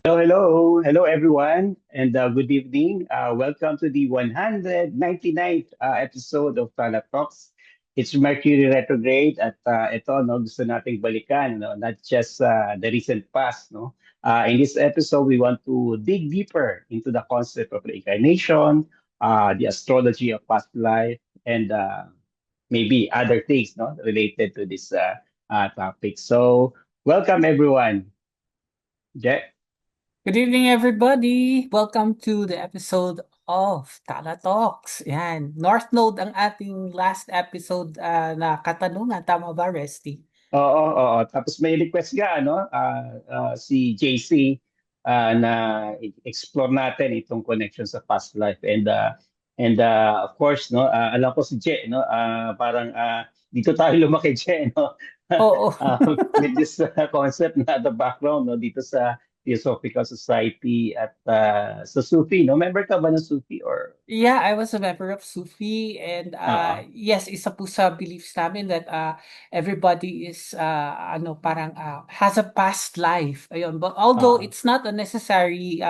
Hello, everyone, and good evening. Welcome to the 199th episode of Tala Talks. It's Mercury retrograde at ito, no, gusto nating balikan, no, not just the recent past. No? In this episode, we want to dig deeper into the concept of reincarnation, the astrology of past life, and maybe other things no, related to this topic. So, welcome, everyone. Jack? Good evening, everybody! Welcome to the episode of Tala Talks. Yan. North Node ang ating last episode na katanungan. Tama ba, Resty? Oo. Tapos may request nga, ano, si JC na explore natin itong connection sa past life. And of course, no, alam ko si Je, no, parang dito tayo lumaki, Je, no? Oo. With this concept na the background, no, dito sa Theosophical Society at sa Sufi, no? Member ka ba ng Sufi or... Yeah, I was a member of Sufi and Oo. yes, isa po sa beliefs namin that everybody is parang has a past life. Ayun. But although Oo. it's not a necessary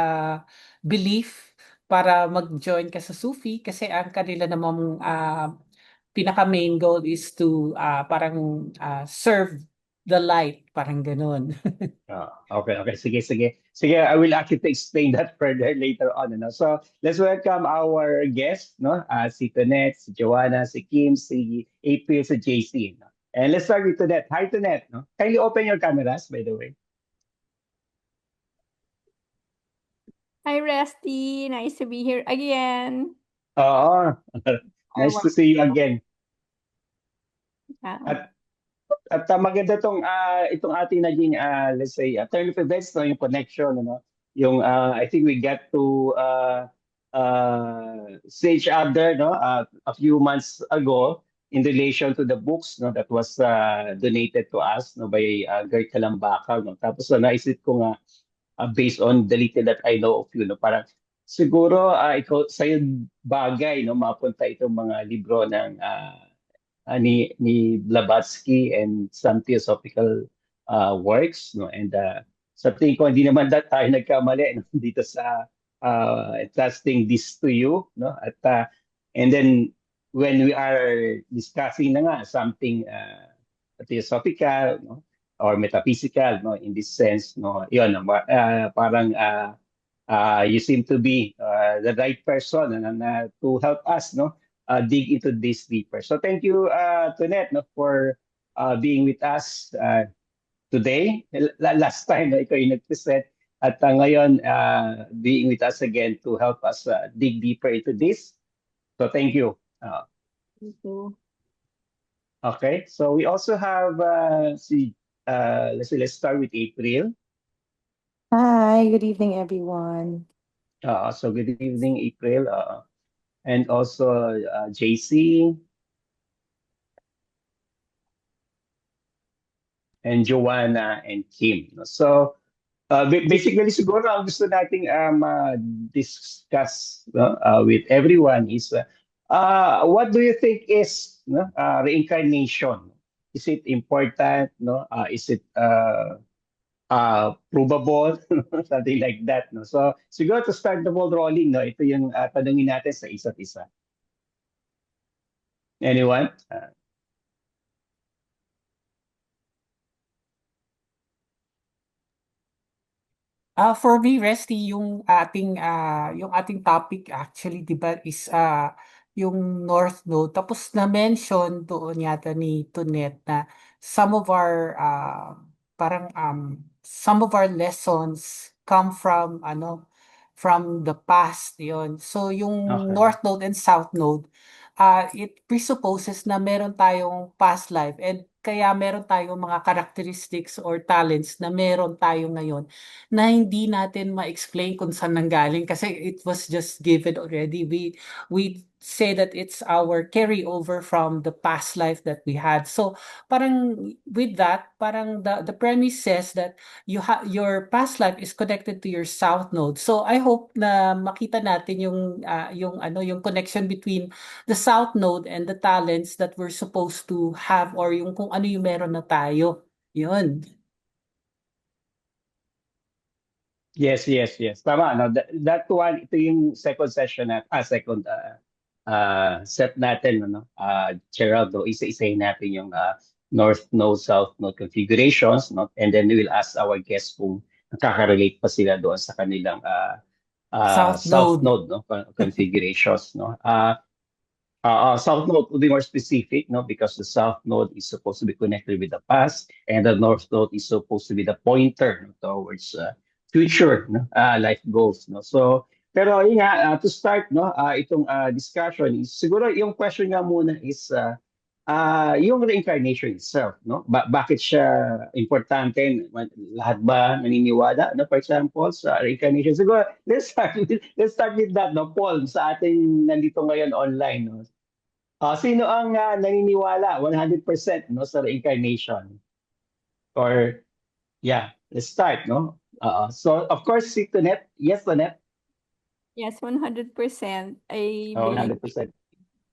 belief para mag-join ka sa Sufi kasi ang kanila namang pinaka main goal is to parang serve the light, parang ganun. Okay. Sige, I will actually explain that further later on. No? So, let's welcome our guests, no? Si Tonette, si Joanna, si Kim, si April, si JC. No? And let's start with Tonette. Hi, Tonette. No? Kindly open your cameras, by the way. Hi, Rusty. Nice to be here again. Oo. Or Nice what? to see you again. Yeah. At maganda itong ating naging let's say turn of events no yung connection ano yung I think we get to see each other no a few months ago in relation to the books no that was donated to us no by Gert Kalambakal no tapos naisip ko nga based on the little that I know of you no parang siguro ikaw sa'yo bagay no mapunta itong mga libro ng ni Blavatsky and some theosophical works no and sa tingin ko hindi naman tayo nagkamali no? Dito sa entrusting this to you no at and then when we are discussing na nga something theosophical no or metaphysical no in this sense no yon parang you seem to be the right person to help us no dig into this deeper. So thank you, Tonette, no, for being with us today. Last time, ikaw yung nag-present. At ngayon, being with us again to help us dig deeper into this. So thank you. Thank you. Okay, so we also have, let's start with April. Hi, good evening, everyone. So good evening, April. And also JC and Joanna and Kim. No? So basically siguro ang gusto nating discuss no, with everyone is what do you think is no, reincarnation? Is it important? No? Is it provable? Something like that. No? So siguro to start the ball rolling, no, ito yung tanungin natin sa isa't isa. Anyone? For me, Resty, yung ating topic actually, 'di ba, is yung North Node. Tapos na-mention doon yata ni Tonet na some of our some of our lessons come from from the past 'yon. So yung Okay. North Node and South Node, it presupposes na meron tayong past life and kaya meron tayong mga characteristics or talents na meron tayo ngayon na hindi natin ma-explain kung saan nanggaling kasi it was just given already. We say that it's our carryover from the past life that we had. So parang with that, parang the premise says that your past life is connected to your south node. So I hope na makita natin yung connection between the south node and the talents that we're supposed to have or yung kung ano yung meron na tayo. Yun. Yes, yes, yes. Tama, no? That one, ito yung second session second set natin, no? Gerald, no? Isa-isahin natin yung north node, south node configurations, no? And then we will ask our guests kung nakaka-relate pa sila doon sa kanilang South south Node. node, no? Configurations, no? South node to be more specific, no, because the south node is supposed to be connected with the past, and the north node is supposed to be the pointer, no, towards future, no, life goals, no. So, pero yun nga, to start, no, itong discussion is siguro yung question nga muna is yung reincarnation itself, no. Bakit siya importante? Lahat ba naniniwala, no? For example, sa reincarnation. Siguro, let's start with that, no, Paul, sa ating nandito ngayon online, no. Sino ang naniniwala 100% no sa reincarnation? Or yeah, let's start, no? So of course si Tonet, yes Tonet, Yes, 100%. I believe 100%.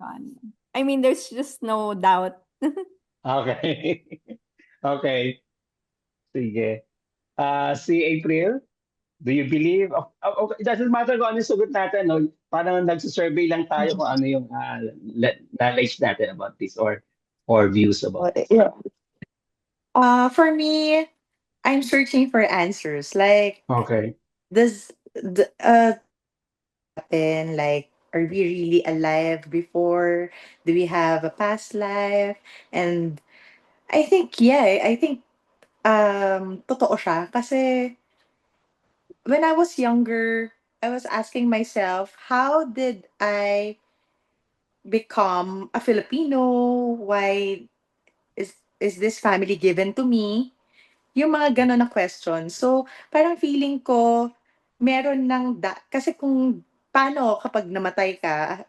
on. I mean, there's just no doubt. Okay. Okay. Sige. Si April, do you believe okay, it doesn't matter kung ano yung sagot natin, no? Parang nagsusurvey lang tayo kung ano yung knowledge natin about this or views about this. Yeah. For me, I'm searching for answers. Like, Okay. does the happen? Like, are we really alive before? Do we have a past life? And I think, yeah, I think totoo siya. Kasi when I was younger, I was asking myself, how did I become a Filipino? Why is this family given to me? Yung mga gano'n na question. So, parang feeling ko, meron kasi kung paano kapag namatay ka,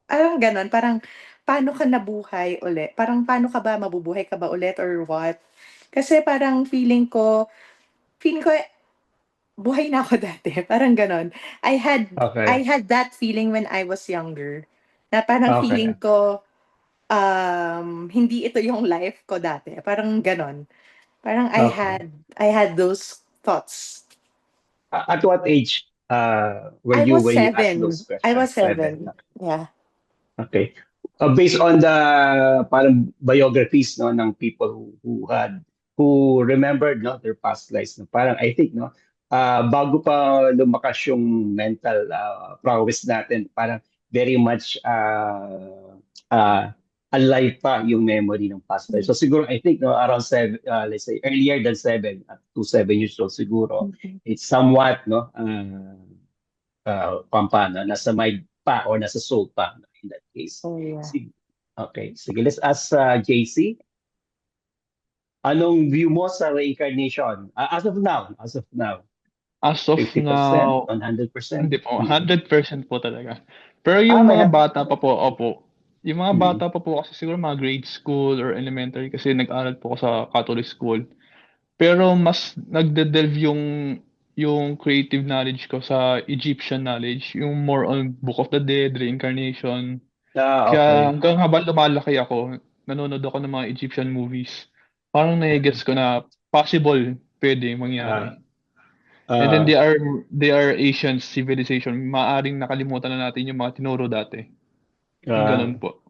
parang gano'n, parang paano ka nabuhay uli? Parang paano ka ba, mabubuhay ka ba ulit or what? Kasi parang feeling ko, buhay na ako dati. Parang gano'n. I Okay. had that feeling when I was younger. Na parang feeling Okay. ko, hindi ito yung life ko dati. Parang gano'n. Parang Okay. I had those thoughts. At what age were I you was when you asked those 7. I questions? was Seven. 7. Yeah. Okay. Based on the parang biographies no ng people who remembered no their past lives no parang I think no bago pa lumakas yung mental prowess natin parang very much alive pa yung memory ng past life. So siguro I think no around 7 let's say earlier than 7 up to 7 years old siguro Mhm. it's somewhat no pampano, nasa mind pa or nasa soul pa no, in that case. Oh, yeah. Okay, sige, let's ask JC. Anong view mo sa reincarnation? As of now, As of 50%, now, 100%? hindi po, 100% po talaga. Pero yung May mga 100%. bata pa po, opo. Yung mga Mm. bata pa po kasi siguro mga grade school or elementary kasi nag-aral po ako sa Catholic school. Pero mas nagde-delve yung creative knowledge ko sa Egyptian knowledge, yung more on Book of the Dead, reincarnation. Kaya Okay. hanggang habang lumalaki ako, nanonood ako ng mga Egyptian movies. Parang nai-gets ko na possible pwede mangyari. And then Uh, they are Asian civilization. Maaring nakalimutan na natin yung mga tinuro dati. Yung uh, ganun po.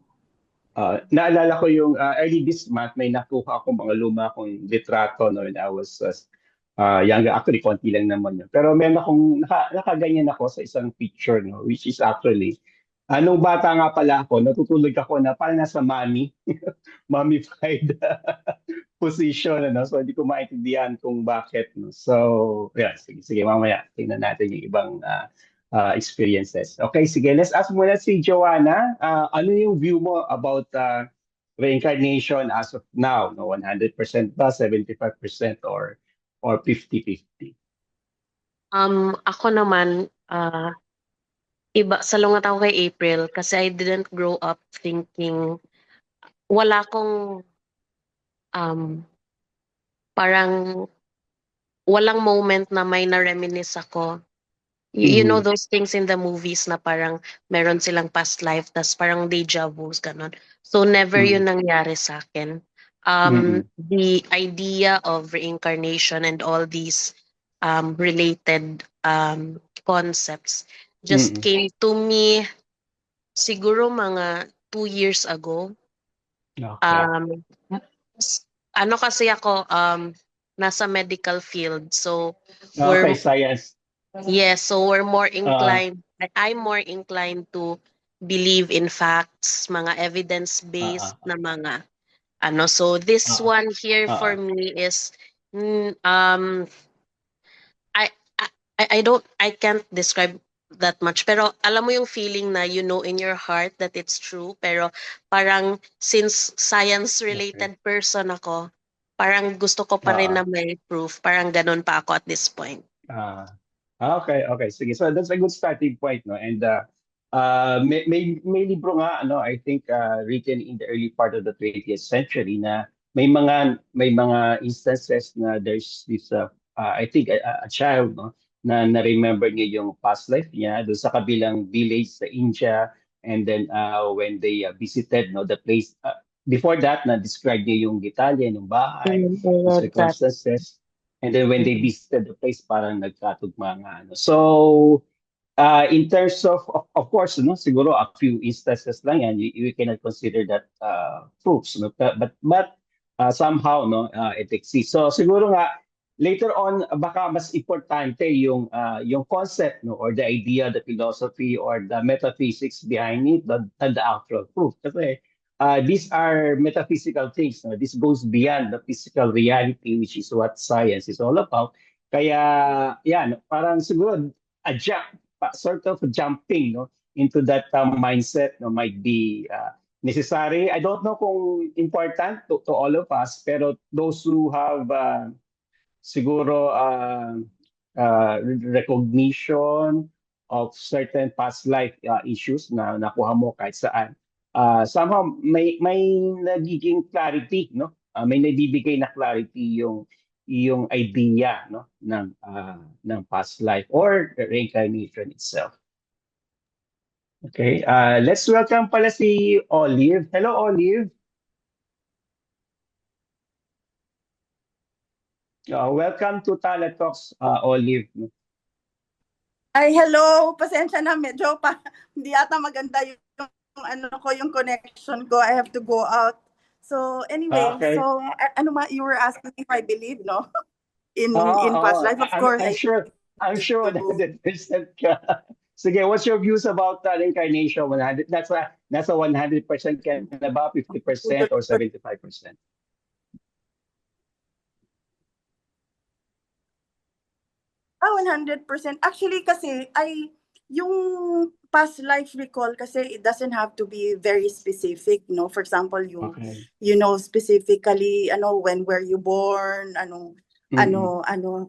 naalala ko yung early this month, may nakuha akong mga luma kong litrato no, when I was younger. Actually, konti lang naman yun. Pero meron akong, nakaganyan ako sa isang picture, no, which is actually, nung bata nga pala ako, natutulog ako na parang nasa mummified position. Ano? So, hindi ko maintindihan kung bakit. No? So, yeah, sige, mamaya. Tingnan natin yung ibang experiences. Okay, sige. Let's ask muna si Joanna. Ano yung view mo about reincarnation as of now? No? 100% ba? 75% or 50-50? Ako naman, iba, salungat ako kay April kasi I didn't grow up thinking, wala akong, parang, walang moment na may na-reminisce ako. You know those things in the movies na parang meron silang past life, tas parang deja vus, ganon. So never Mm. yun nangyari sa akin. Mm. The idea of reincarnation and all these related concepts just Mm. came to me siguro mga 2 years ago. Okay. Um, ano kasi ako, nasa medical field. So, Okay, we're, science. yes, so we're more Uh, inclined, I'm more inclined to believe in facts, mga evidence-based uh, na mga, so this uh, one here for uh, me is, mm, I, I, I can't describe that much. Pero alam mo yung feeling na you know in your heart that it's true. Pero parang since okay. science-related person ako, parang gusto ko pa rin Uh, na may proof. Parang ganun pa ako at this point. uh, okay. Sige. So that's a good starting point, no? And may libro nga, ano, I think written in the early part of the 20th century na may mga instances na there's this I think a child, no, na remember niya yung past life niya doon sa kabilang village sa India, and then when they visited, no, the place before that na describe niya yung detalye ng bahay, I yung read that. circumstances. And then when they Mhm. visited the place, parang nagkatugma nga. Ano. So, in terms of course, no, siguro a few instances lang yan, you cannot consider that proofs. No? But somehow, no, it exists. So, siguro nga, later on, baka mas importante yung concept, no, or the idea, the philosophy, or the metaphysics behind it than the actual proof. Kasi these are metaphysical things. No? This goes beyond the physical reality, which is what science is all about. Kaya, yan, parang siguro a jump, sort of jumping, no, into that mindset, no, might be necessary. I don't know kung important to all of us, pero those who have siguro recognition of certain past life issues na nakuha mo kahit saan. Somehow may nagiging clarity, no? May nabibigay na clarity yung idea, no, ng past life or reincarnation itself. Okay, let's welcome pala si Olive. Hello, Olive. Welcome to Tala Talks, Olive. Ay, hello. Pasensya na, medyo pa hindi ata maganda yung yung connection ko. I have to go out. So anyway, Okay. so you were asking if I believe, no? In Oo, past life, of course. I'm sure 100% ka. Sige, what's your views about reincarnation? 100, nasa 100% ka na ba, 50% or 75%? 100%. Actually, kasi yung past life recall kasi it doesn't have to be very specific, no? For example, yung Okay. specifically when were you born, Mm-mm.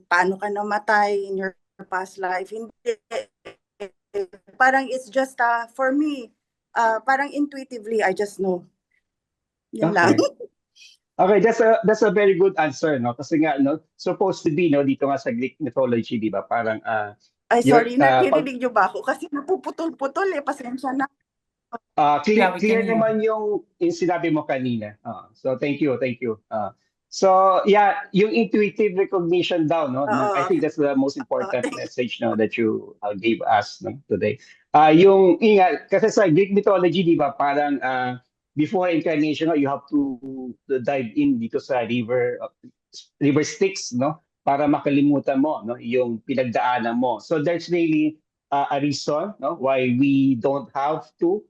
paano ka namatay in your past life. Hindi, parang it's just for me, parang intuitively I just know. Yun lang. Okay. Okay, that's a very good answer, no? Kasi nga, no, supposed to be, no, dito nga sa Greek mythology, di ba? Parang Ay, your sorry, pag naririnig niyo ba ako? Kasi napuputol-putol pasensya na. clear, Yeah, we clear can hear you. naman yung sinabi mo kanina. So thank you. So yeah, yung intuitive recognition daw, no? I Oo. think that's the most important message, no, that you gave us, no, today. Yung ingat kasi sa Greek mythology, di ba, parang before incarnation, no, you have to dive in dito sa river Styx, no, para makalimutan mo, no, yung pinagdaanan mo. So there's really a reason, no, why we don't have to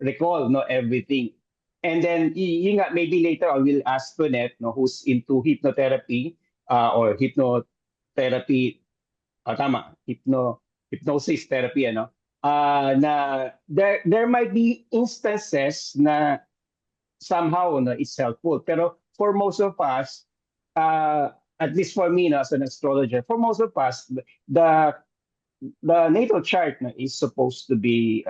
recall, no, everything. And then yun nga, maybe later I will ask Tonette, no, who's into hypnotherapy or hypnotherapy, tama, hypnosis therapy, ano, na there might be instances na somehow, no, it's helpful. Pero for most of us, at least for me, no, as an astrologer, for most of us, the natal chart, no, is supposed to be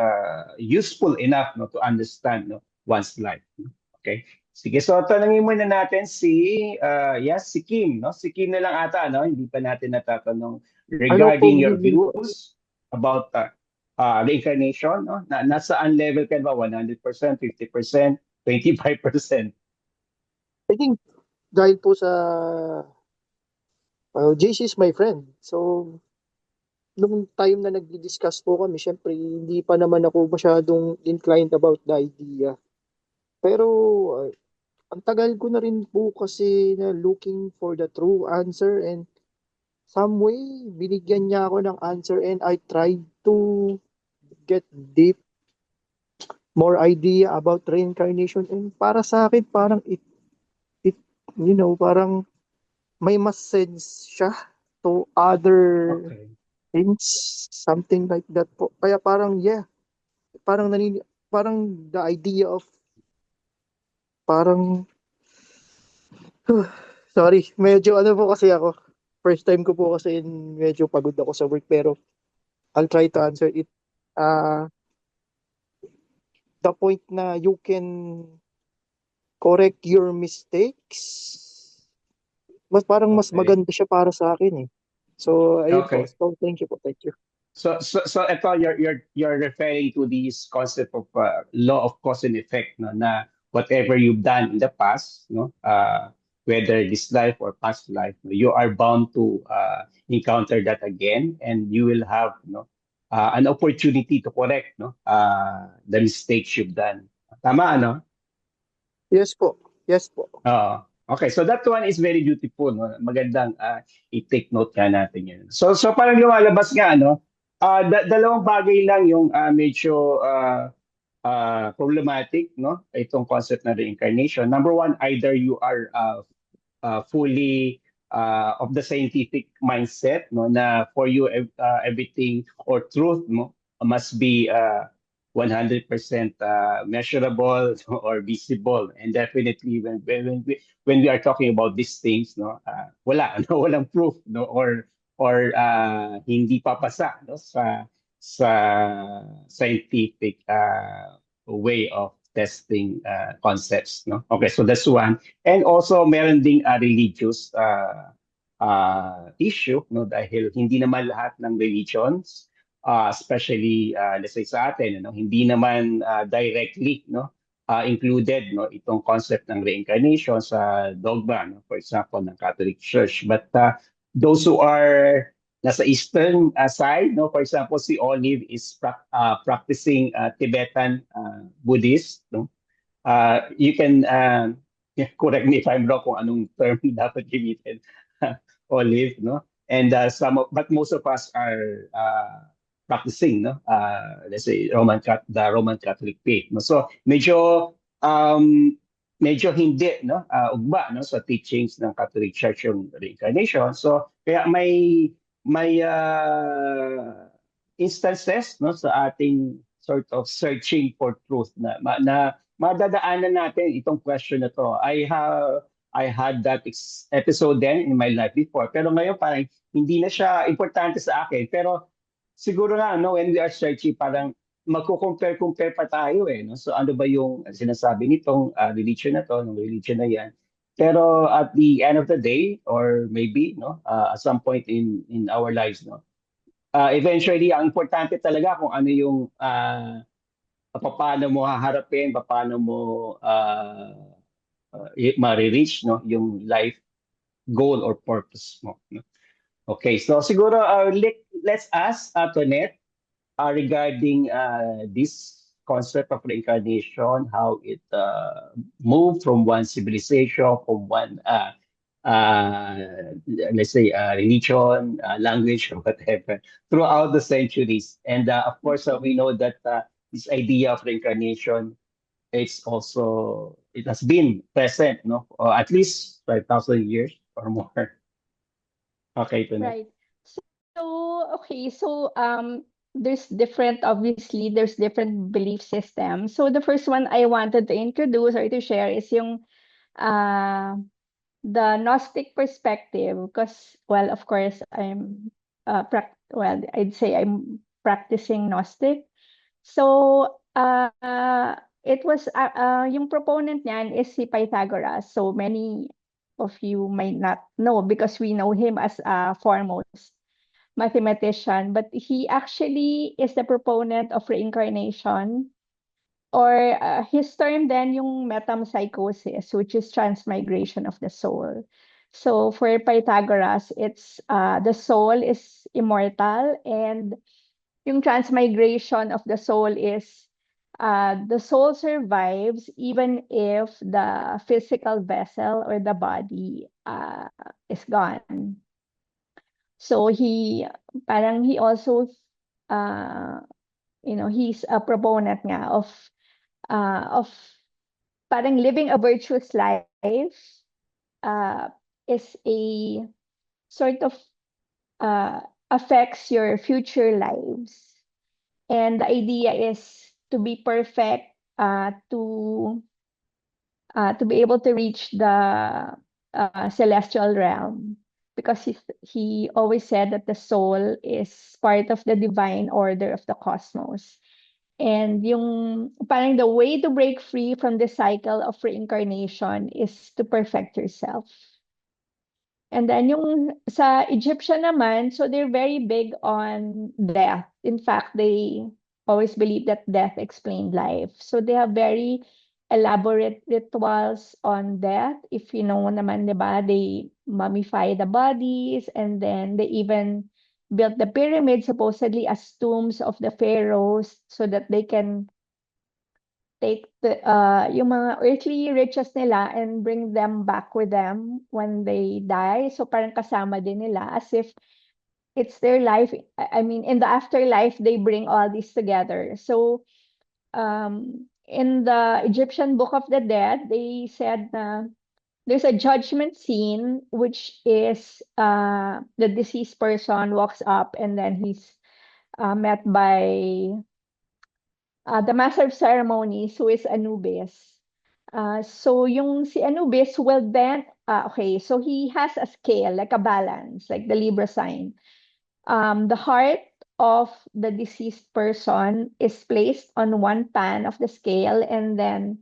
useful enough, no, to understand, no, one's life. Okay. Sige, so tanungin muna natin si Kim, no? Si Kim na lang ata, no? Hindi pa natin natatanong Hello po, regarding good your evening po. views about reincarnation, no? Nasaan level ka ba? 100%, 50%, 25%? I think dahil po sa JC is my friend. So, nung time na nagdi-discuss po kami, syempre, hindi pa naman ako masyadong inclined about the idea. Pero, ang tagal ko na rin po kasi na looking for the true answer and some way, binigyan niya ako ng answer and I tried to get deep, more idea about reincarnation. And para sa akin, parang it, parang may mas sense siya to other Okay. things, something like that po. Kaya parang, yeah, parang parang the idea of, parang, sorry, medyo ano po kasi ako. First time ko po kasi medyo pagod ako sa work pero I'll try to answer it. The point na you can correct your mistakes, parang mas Okay. maganda siya para sa akin eh. So, ayun po. Okay. So, thank you po. Thank you. So ito you're referring to this concept of law of cause and effect, no, na whatever you've done in the past, no, whether this life or past life, you are bound to encounter that again, and you will have, an opportunity to correct, the mistakes you've done. Tama, ano? Yes po. Yes po. Okay, so that one is very beautiful, no? Magandang i-take note nga natin yun. So parang lumalabas nga, dalawang bagay lang yung medyo problematic, no? Itong concept na reincarnation. Number one, either you are fully of the scientific mindset, no, na for you everything or truth, no, must be 100% measurable or visible, and definitely when we are talking about these things, no, walang proof, no, or hindi papasa, no, sa scientific way of testing concepts, no. Okay, so that's one. And also meron ding religious issue, no, dahil hindi naman lahat ng religions, especially let's say sa atin, hindi naman directly, no, included, no, itong concept ng reincarnation sa dogma, no, for example ng Catholic Church, but those who are nasa eastern side, no, for example si Olive is practicing Tibetan Buddhist, no. You can correct me if I'm wrong kung anong term dapat gamitin, Olive, no? And but most of us are practicing, no? Let's say the Roman Catholic faith, no? So medyo hindi, no? Ugma, no, sa teachings ng Catholic Church yung reincarnation. So kaya may instances, no, sa ating sort of searching for truth na madadaanan natin itong question na to. I had that episode then in my life before, pero ngayon parang hindi na siya importante sa akin. Pero siguro nga, no, when we are searching, parang magko-compare pa tayo eh, no? So ano ba yung sinasabi nitong religion na to, ng religion na yan. Pero at the end of the day, or maybe, no, at some point in our lives, no, eventually ang importante talaga kung ano yung paano mo haharapin, paano mo ma-reach, no, yung life goal or purpose mo, no? Okay, so siguro let's ask Tonette regarding this concept of reincarnation, how it moved from one civilization, from one let's say religion, language, or whatever, throughout the centuries. And of course, we know that this idea of reincarnation, it has been present, no, or at least 5,000 years or more. Okay, Tonette. Right. Okay, so obviously there's different belief systems. So the first one I wanted to introduce or to share is yung the Gnostic perspective, because, well, of course, I'd say I'm practicing Gnostic. So it was yung proponent niyan is si Pythagoras. So many of you might not know because we know him as a foremost mathematician, but he actually is the proponent of reincarnation, or his term then yung metempsychosis, which is transmigration of the soul. So for Pythagoras, it's the soul is immortal, and yung transmigration of the soul is the soul survives even if the physical vessel or the body is gone. So he also uh, he's a proponent nga of parang living a virtuous life uh, is a sort of affects your future lives. And the idea is to be perfect, to be able to reach the celestial realm. Because he always said that the soul is part of the divine order of the cosmos. And yung parang the way to break free from the cycle of reincarnation is to perfect yourself. And then yung sa Egyptian naman, so they're very big on death. In fact, they always believe that death explained life. So they have very elaborate rituals on death. If you know naman, di ba, they mummify the bodies, and then they even built the pyramids supposedly as tombs of the pharaohs so that they can take yung mga earthly riches nila and bring them back with them when they die. So parang kasama din nila as if it's their life. I mean, in the afterlife, they bring all these together. So in the Egyptian Book of the Dead, they said na there's a judgment scene, which is the deceased person walks up and then he's met by the master of ceremonies, who is Anubis. So yung si Anubis will then, okay, so he has a scale, like a balance, like the Libra sign. The heart of the deceased person is placed on one pan of the scale, and then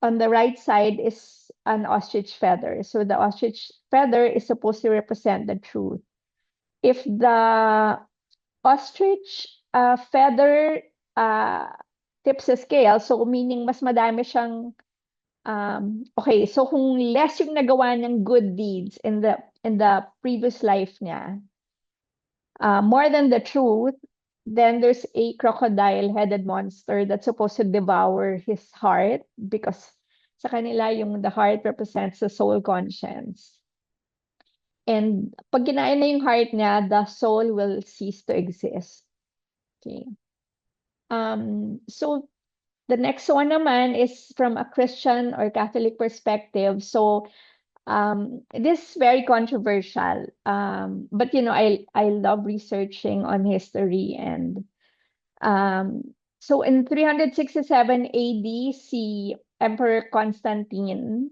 on the right side is an ostrich feather. So the ostrich feather is supposed to represent the truth. If the ostrich feather tips the scale, so meaning mas madami siyang okay, so kung less yung nagawa ng good deeds in the previous life niya, more than the truth, then there's a crocodile-headed monster that's supposed to devour his heart, because sa kanila yung the heart represents the soul conscience. And pag kinain na yung heart niya, the soul will cease to exist. Okay. So the next one naman is from a Christian or Catholic perspective. So this is very controversial. But I love researching on history, and so in 367 AD, si Emperor Constantine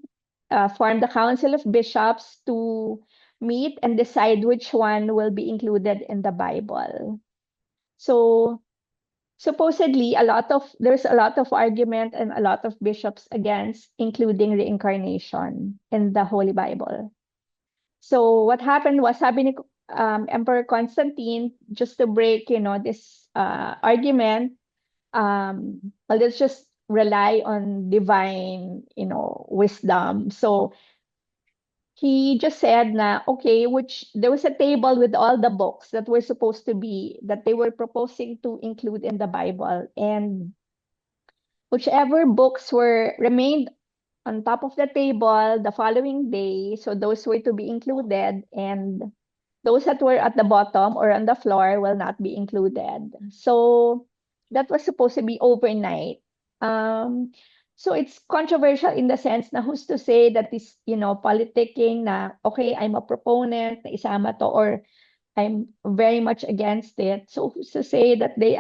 formed the Council of Bishops to meet and decide which one will be included in the Bible. So supposedly there's a lot of argument and a lot of bishops against including reincarnation in the Holy Bible. So what happened was, sabi ni Emperor Constantine, just to break this argument, well, let's just rely on divine wisdom. So he just said na, okay, which there was a table with all the books that they were proposing to include in the Bible, and whichever books remained on top of the table the following day, so those were to be included, and those that were at the bottom or on the floor will not be included. So that was supposed to be overnight. So it's controversial in the sense na who's to say that this, politicking na, okay, I'm a proponent na isama to, or I'm very much against it. So who's to say that they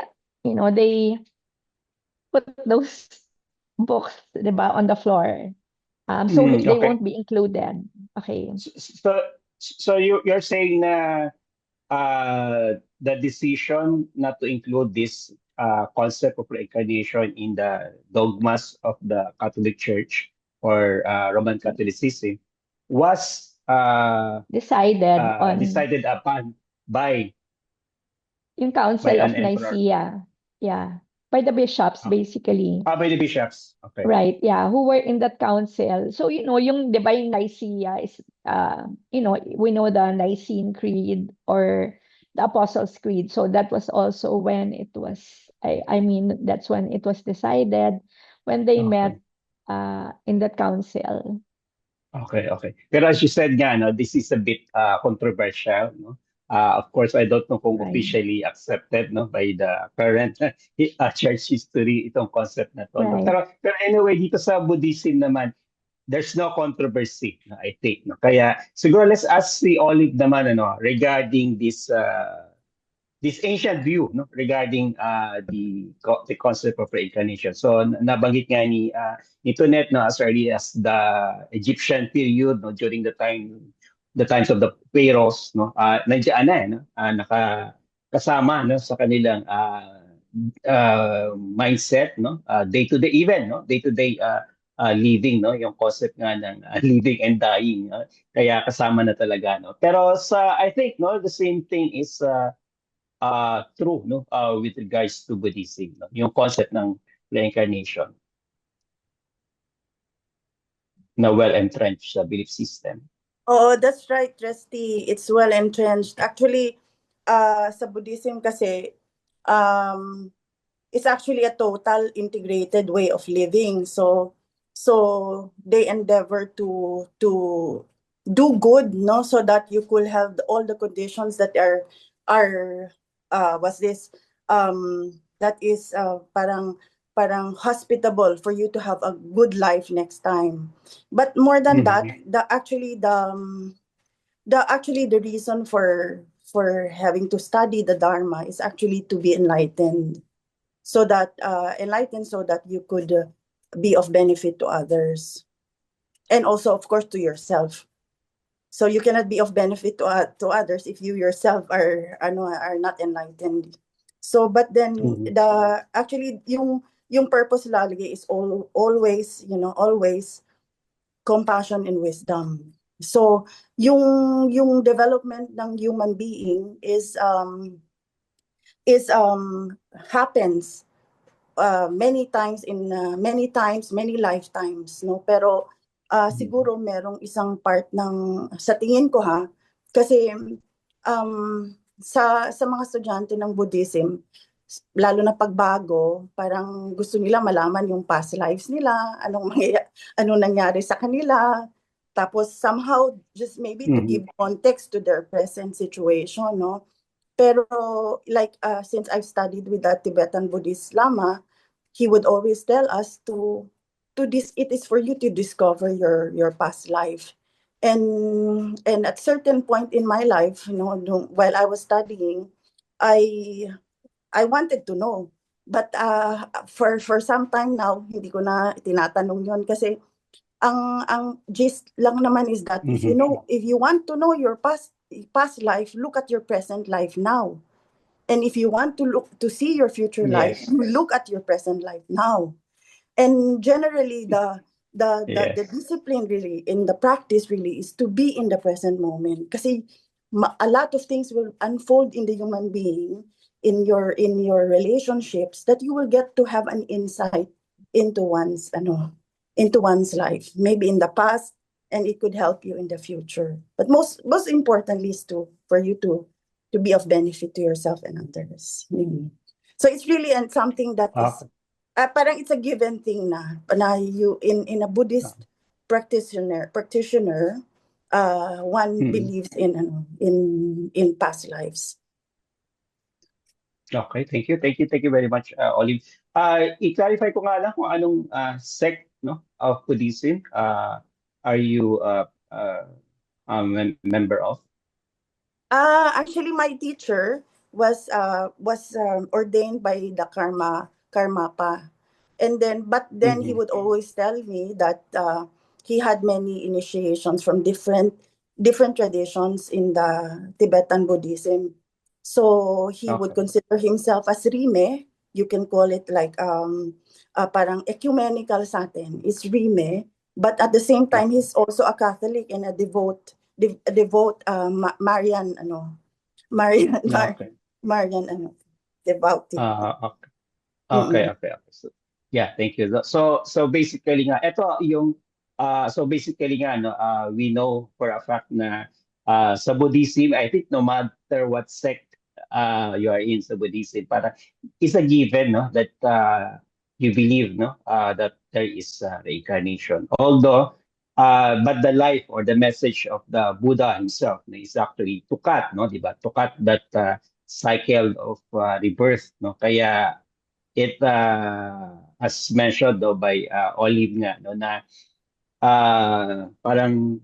put those books, diba, on the floor. So they Okay. won't be included. Okay. So you're saying na the decision not to include this concept of reincarnation in the dogmas of the Catholic Church or Roman Catholicism was decided upon by yung Council of an emperor. Nicaea. Yeah. by the bishops, Ah. basically. By the bishops. Okay. Right, yeah, who were in that council. So, yung, di ba, yung Nicaea is, we know the Nicene Creed or the Apostles' Creed. So that was also when it was, I mean, that's when it was decided, when they Okay. met in that council. Okay, okay. Pero as you said nga, no, this is a bit controversial, no? Of course, I don't know kung Right. officially accepted, no, by the current church history itong concept na to. No? Right. Pero anyway, dito sa Buddhism naman, there's no controversy, no, I think. No? Kaya siguro let's ask si Olive naman ano, regarding this ancient view, no, regarding the concept of reincarnation. So nabanggit nga ni Tonet, no, as early as the Egyptian period, no, during the times of the pharaohs, no, nandiyan na, no, nakasama, no, sa kanilang mindset, no, day to day, even, no, day to day living, no, yung concept nga ng living and dying, no? Kaya kasama na talaga, no. Pero I think, no, the same thing is true, no, with regards to Buddhism, no? Yung concept ng reincarnation na well entrenched sa belief system. Oh, that's right, Rusty. It's well entrenched. Actually, sa Buddhism kasi, it's actually a total integrated way of living. So they endeavor to do good, no, so that you could have all the conditions that are that is parang hospitable for you to have a good life next time. But more than that, the reason for having to study the Dharma is actually to be enlightened, so that you could be of benefit to others, and also, of course, to yourself. So you cannot be of benefit to others if you yourself are not enlightened. So, but then yung purpose lagi is always compassion and wisdom. So yung development ng human being is happens many times, many lifetimes, no? Pero siguro merong isang part ng, sa tingin ko kasi sa mga estudyante ng Buddhism, lalo na pagbago, parang gusto nila malaman yung past lives nila, anong nangyari sa kanila, tapos somehow just maybe to give context to their present situation, no? Pero like since I've studied with the Tibetan Buddhist Lama, he would always tell us it is for you to discover your past life. And at certain point in my life, while I was studying, I wanted to know. But for some time now, hindi ko na tinatanong yon, kasi ang gist lang naman is that if you want to know your past life, look at your present life now. And if you want to see your future life, you look at your present life now. And generally, the discipline really in the practice really is to be in the present moment. Kasi a lot of things will unfold in the human being, in your relationships, that you will get to have an insight into one's life, maybe in the past, and it could help you in the future. But most importantly is for you to be of benefit to yourself and others. So it's really something that is parang it's a given thing na you in a Buddhist practitioner one believes in past lives. Okay, thank you very much, Olive. I-clarify ko nga lang kung anong sect, no, of Buddhism are you member of? Actually, my teacher was ordained by the Karmapa, but then he would always tell me that he had many initiations from different traditions in the Tibetan Buddhism. So he would consider himself as Rime. You can call it like parang ecumenical sa atin is Rime, but at the same time he's also a Catholic and a devout Marian devotee. Okay. Okay, Mm. okay, okay. So, yeah, thank you. So basically nga, ito yung so basically nga no, we know for a fact na sa Buddhism, I think no matter what sect you are in sa Buddhism, para it's a given no that you believe no that there is reincarnation. Although but the life or the message of the Buddha himself no, is actually to cut no, di ba? To cut that cycle of rebirth no. Kaya it as mentioned by Olive nga no na parang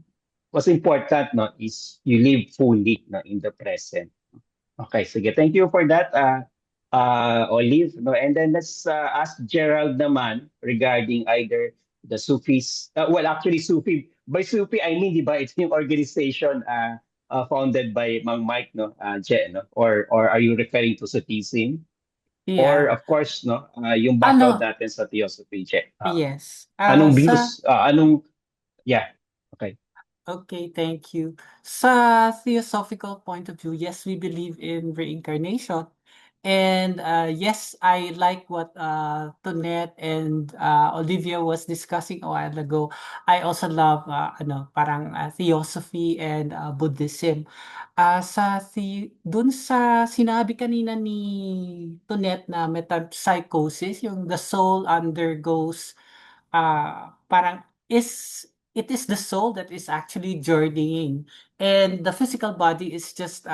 what's important no is you live fully no in the present. Okay, sige. Thank you for that Olive no, and then let's ask Gerald naman regarding either the Sufis well actually Sufi by Sufi I mean di ba it's yung organization founded by Mang Mike no no or are you referring to Sufism? Or Yeah. of course, no, yung background Ano? natin sa Theosophy, che. Yes. Anong Sa views? Anong, yeah, okay. Okay, thank you. Sa theosophical point of view, yes, we believe in reincarnation. And yes, I like what Tonette and Olivia was discussing a while ago. I also love parang theosophy and Buddhism. Dun sa sinabi kanina ni Tonette na metempsychosis, yung the soul undergoes parang is it is the soul that is actually journeying, and the physical body is just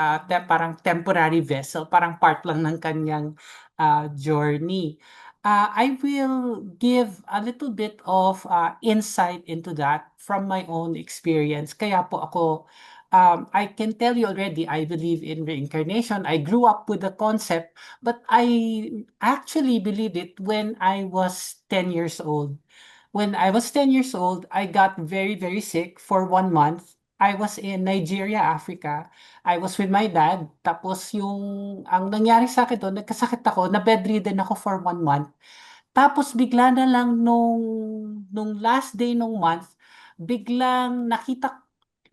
parang temporary vessel, parang part lang ng kanyang journey. I will give a little bit of insight into that from my own experience. Kaya po ako, I can tell you already, I believe in reincarnation. I grew up with the concept, but I actually believed it when I was 10 years old. When I was 10 years old, I got very, very sick for 1 month. I was in Nigeria, Africa. I was with my dad. Tapos ang nangyari sa akin doon, nagkasakit ako, na bedridden ako for 1 month. Tapos bigla na lang nung last day nung month, biglang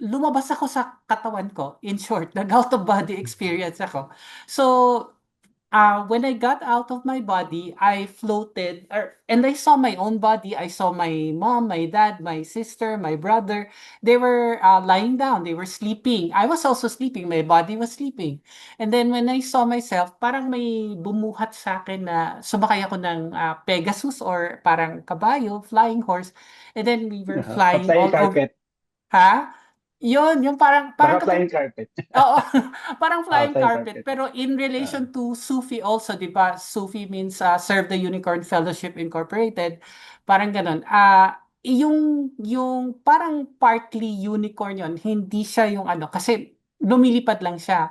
lumabas ako sa katawan ko. In short, nag-out of body experience ako. So, when I got out of my body, I floated, and I saw my own body. I saw my mom, my dad, my sister, my brother. They were lying down. They were sleeping. I was also sleeping. My body was sleeping. And then when I saw myself, parang may bumuhat sa akin na sumakay ako ng Pegasus or parang kabayo, flying horse. And then we were flying Flying all over. carpet. Ha? Yun, yung parang Baka flying carpet. Oo, parang flying Flying carpet. carpet. Pero in Uh, relation to Sufi also, di ba? Sufi means Serve the Unicorn Fellowship Incorporated. Parang ganun. Yung parang partly unicorn yon, hindi siya yung kasi lumilipad lang siya.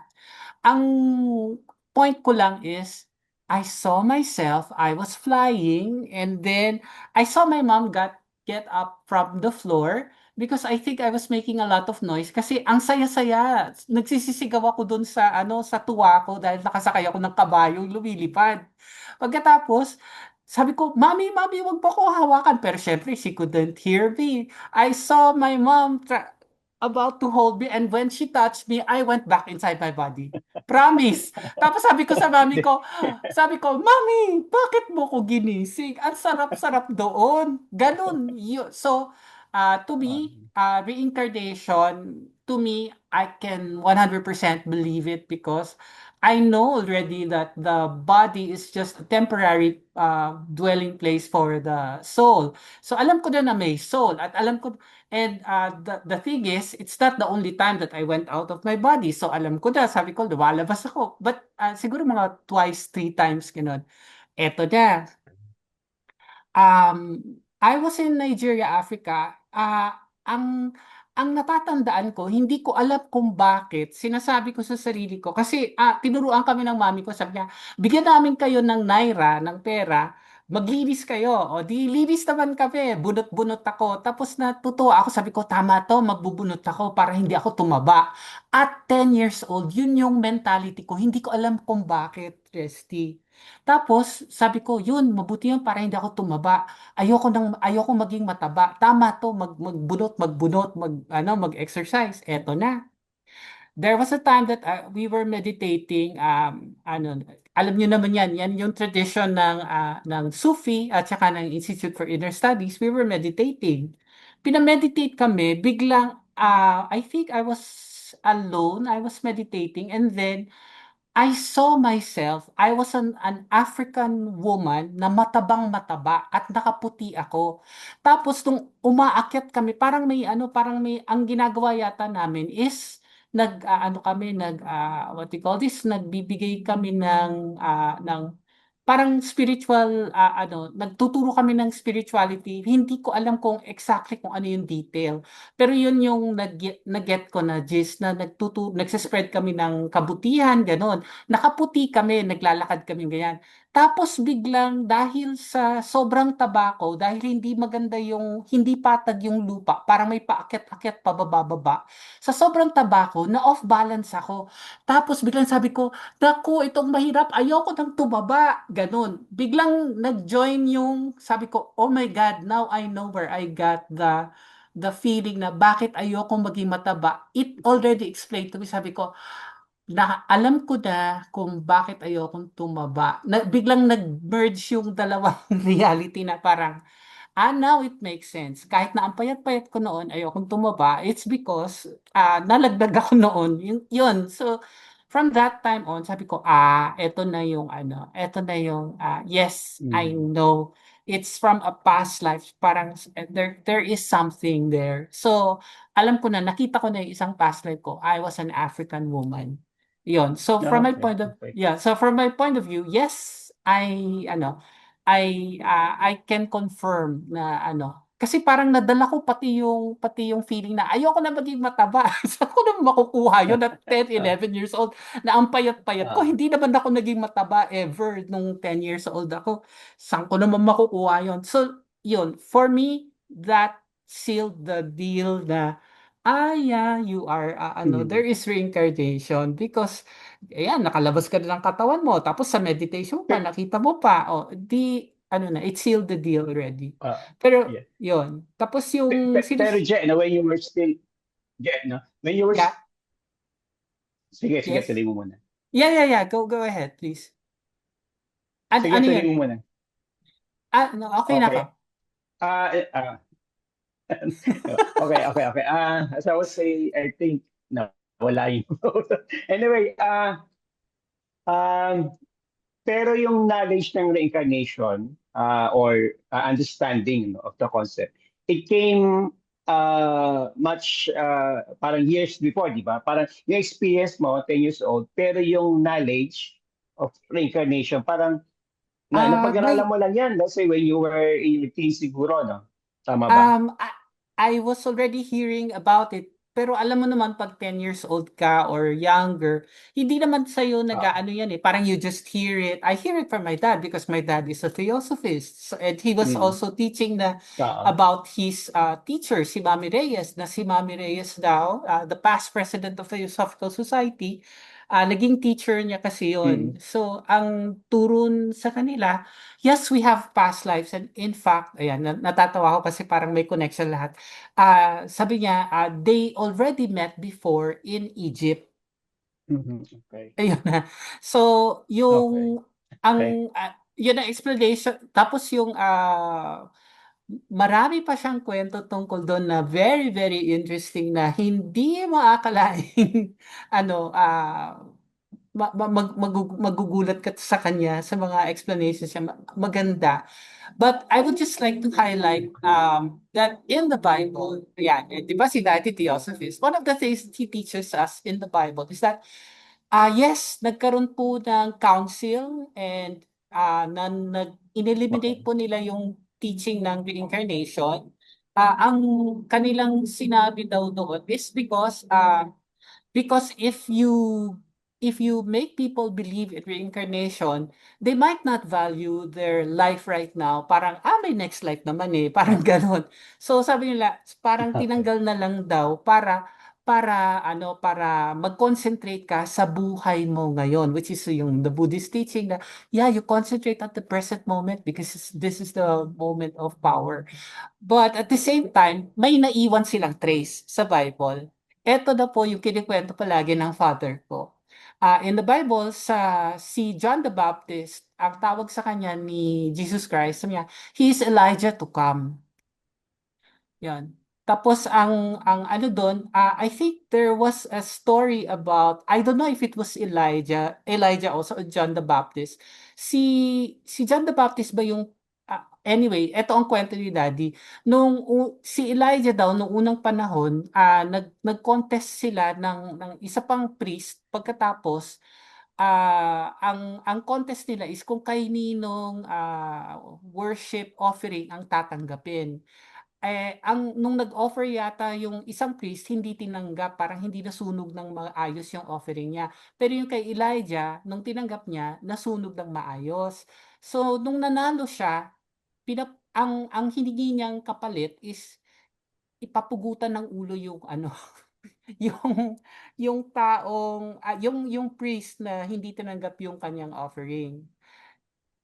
Ang point ko lang is, I saw myself, I was flying, and then I saw my mom get up from the floor because I think I was making a lot of noise kasi ang saya-saya. Nagsisisigaw ako dun sa tuwa ko dahil nakasakay ako ng kabayong lumilipad. Pagkatapos, sabi ko, Mommy, Mommy, wag po ako hawakan. Pero syempre, she couldn't hear me. I saw my mom about to hold me, and when she touched me, I went back inside my body. Promise. Tapos sabi ko sa mami ko, Mami, bakit mo ko ginising? Ang sarap-sarap doon. Ganun. So, to me, reincarnation, to me, I can 100% believe it because I know already that the body is just a temporary dwelling place for the soul. So, alam ko na may soul at alam ko. And the thing is, it's not the only time that I went out of my body. So alam ko na, sabi ko, lumalabas ako. But siguro mga twice, 3 times, gano'n. Eto na, I was in Nigeria, Africa. Ang natatandaan ko, hindi ko alam kung bakit, sinasabi ko sa sarili ko, kasi tinuruan kami ng mami ko, sabi niya, bigyan namin kayo ng naira, ng pera, maglinis kayo. O di linis naman kami, bunot-bunot ako. Tapos natutuwa ako, sabi ko, tama to, magbubunot ako para hindi ako tumaba. At 10 years old, yun yung mentality ko. Hindi ko alam kung bakit, Resty. Tapos, sabi ko, yun, mabuti yun para hindi ako tumaba. Ayoko maging mataba. Tama to, magbunot, mag-exercise. Eto na. There was a time that we were meditating, alam niyo naman yan yung tradition ng Sufi at saka ng Institute for Inner Studies. We were meditating. Pinameditate kami, biglang, I think I was alone, I was meditating, and then I saw myself, I was an African woman na matabang-mataba at nakaputi ako. Tapos nung umaakyat kami, parang may ang ginagawa yata namin is ano kami, what do you call this, nagbibigay kami ng parang spiritual, nagtuturo kami ng spirituality. Hindi ko alam kung exactly kung ano yung detail. Pero yun yung nag-get ko na gist na nagsaspread kami ng kabutihan, gano'n. Nakaputi kami, naglalakad kami ganyan. Tapos biglang dahil sa sobrang tabako, dahil hindi patag yung lupa, parang may paakyat-akyat pababa-baba. Sa sobrang tabako, na off balance ako. Tapos biglang sabi ko, naku, itong mahirap, ayoko nang tumaba. Ganon. Biglang nag-join sabi ko, oh my God, now I know where I got the feeling na bakit ayoko maging mataba. It already explained to me. Sabi ko, alam ko na kung bakit ayokong tumaba. Biglang nag-merge yung dalawang reality na parang, now it makes sense. Kahit na ang payat-payat ko noon, ayokong tumaba, it's because nalagdag ako noon. Yun. So, from that time on, sabi ko, eto na yung, yes, I Mm. know. It's from a past life. Parang there is something there. So, alam ko na, nakita ko na yung isang past life ko. I was an African woman. Yun. So, from my Okay, point of, okay. yeah, so from my point of view, yes, I can confirm na kasi parang nadala ko pati yung feeling na ayoko na maging mataba. Saan ko naman makukuha yun at 10, 11 years old na ang payat-payat ko. Ah, Hindi naman ako naging mataba ever nung 10 years old ako. Saan ko naman makukuha yun? So, yun, for me, that sealed the deal na, yeah, you are, there mm. is reincarnation because ayan, nakalabas ka na ng katawan mo, tapos sa meditation pa, Pe- nakita mo pa, it sealed the deal already. ah, Pero, yeah. yun. Tapos yung, Pero Jen, when you were still, Jen, no? When you were, yeah, sige, yes. tuloy mo muna. Yeah. Go ahead, please. Sige, Ano tuloy yun? mo muna. No, okay na ako. Okay. Ah, ah, okay. As I was saying, I think, no, wala yung, anyway, um, pero yung knowledge ng reincarnation or understanding of the concept, it came much parang years before, di ba? Parang yung experience mo, 10 years old, pero yung knowledge of reincarnation, parang napag-aralan May mo lang yan, let's say when you were in your teens siguro, no? Tama ba? I was already hearing about it. Pero alam mo naman, pag 10 years old ka or younger, hindi naman sa'yo Ah, nag-ano yan eh. Parang you just hear it. I hear it from my dad because my dad is a theosophist. So, and he was mm, also teaching ah, about his teacher, si Mami Reyes, na si Mami Reyes daw, the past president of the Theosophical Society, naging teacher niya kasi mm, yon. So, ang turun sa kanila, yes, we have past lives. And in fact, ayan, natatawa ko kasi parang may connection lahat. Sabi niya, they already met before in Egypt. okay. Ayun na. So, Okay. Okay. yun ang explanation. Tapos marami pa siyang kwento tungkol doon na very, very interesting na hindi maakalaing ano, magugulat ka sa kanya sa mga explanations niya. Maganda. But I would just like to highlight that in the Bible, yan, di ba si Daddy Theosophist, one of the things he teaches us in the Bible is that, yes, nagkaroon po ng council and Okay. ineliminate po nila yung teaching ng reincarnation. Ang kanilang sinabi daw doon is because if you make people believe in reincarnation, they might not value their life right now. Parang, may next life naman eh. Parang ganon. So sabi nila, parang Okay. tinanggal na lang daw para mag-concentrate ka sa buhay mo ngayon, which is yung the Buddhist teaching na, yeah, you concentrate at the present moment because this is the moment of power. But at the same time, may naiwan silang trace sa Bible. Eto na po yung kinikwento palagi ng father ko. In the Bible, si John the Baptist, ang tawag sa kanya ni Jesus Christ, sabi niya, he is Elijah to come. Yan. Tapos ang ano doon, I think there was a story about, I don't know if it was Elijah also, or John the Baptist. Si John the Baptist ba yung, anyway, eto ang kwento ni Daddy. Si Elijah daw, nung unang panahon, nag-contest sila ng isa pang priest, pagkatapos, ang contest nila is kung kaninong worship offering ang tatanggapin. Nung nag-offer yata yung isang priest, hindi tinanggap, parang hindi nasunog ng maayos yung offering niya. Pero yung kay Elijah, nung tinanggap niya, nasunog ng maayos. So, nung nanalo siya, ang hiningi niyang kapalit is ipapugutan ng ulo yung ano, yung yung taong yung priest na hindi tinanggap yung kanyang offering.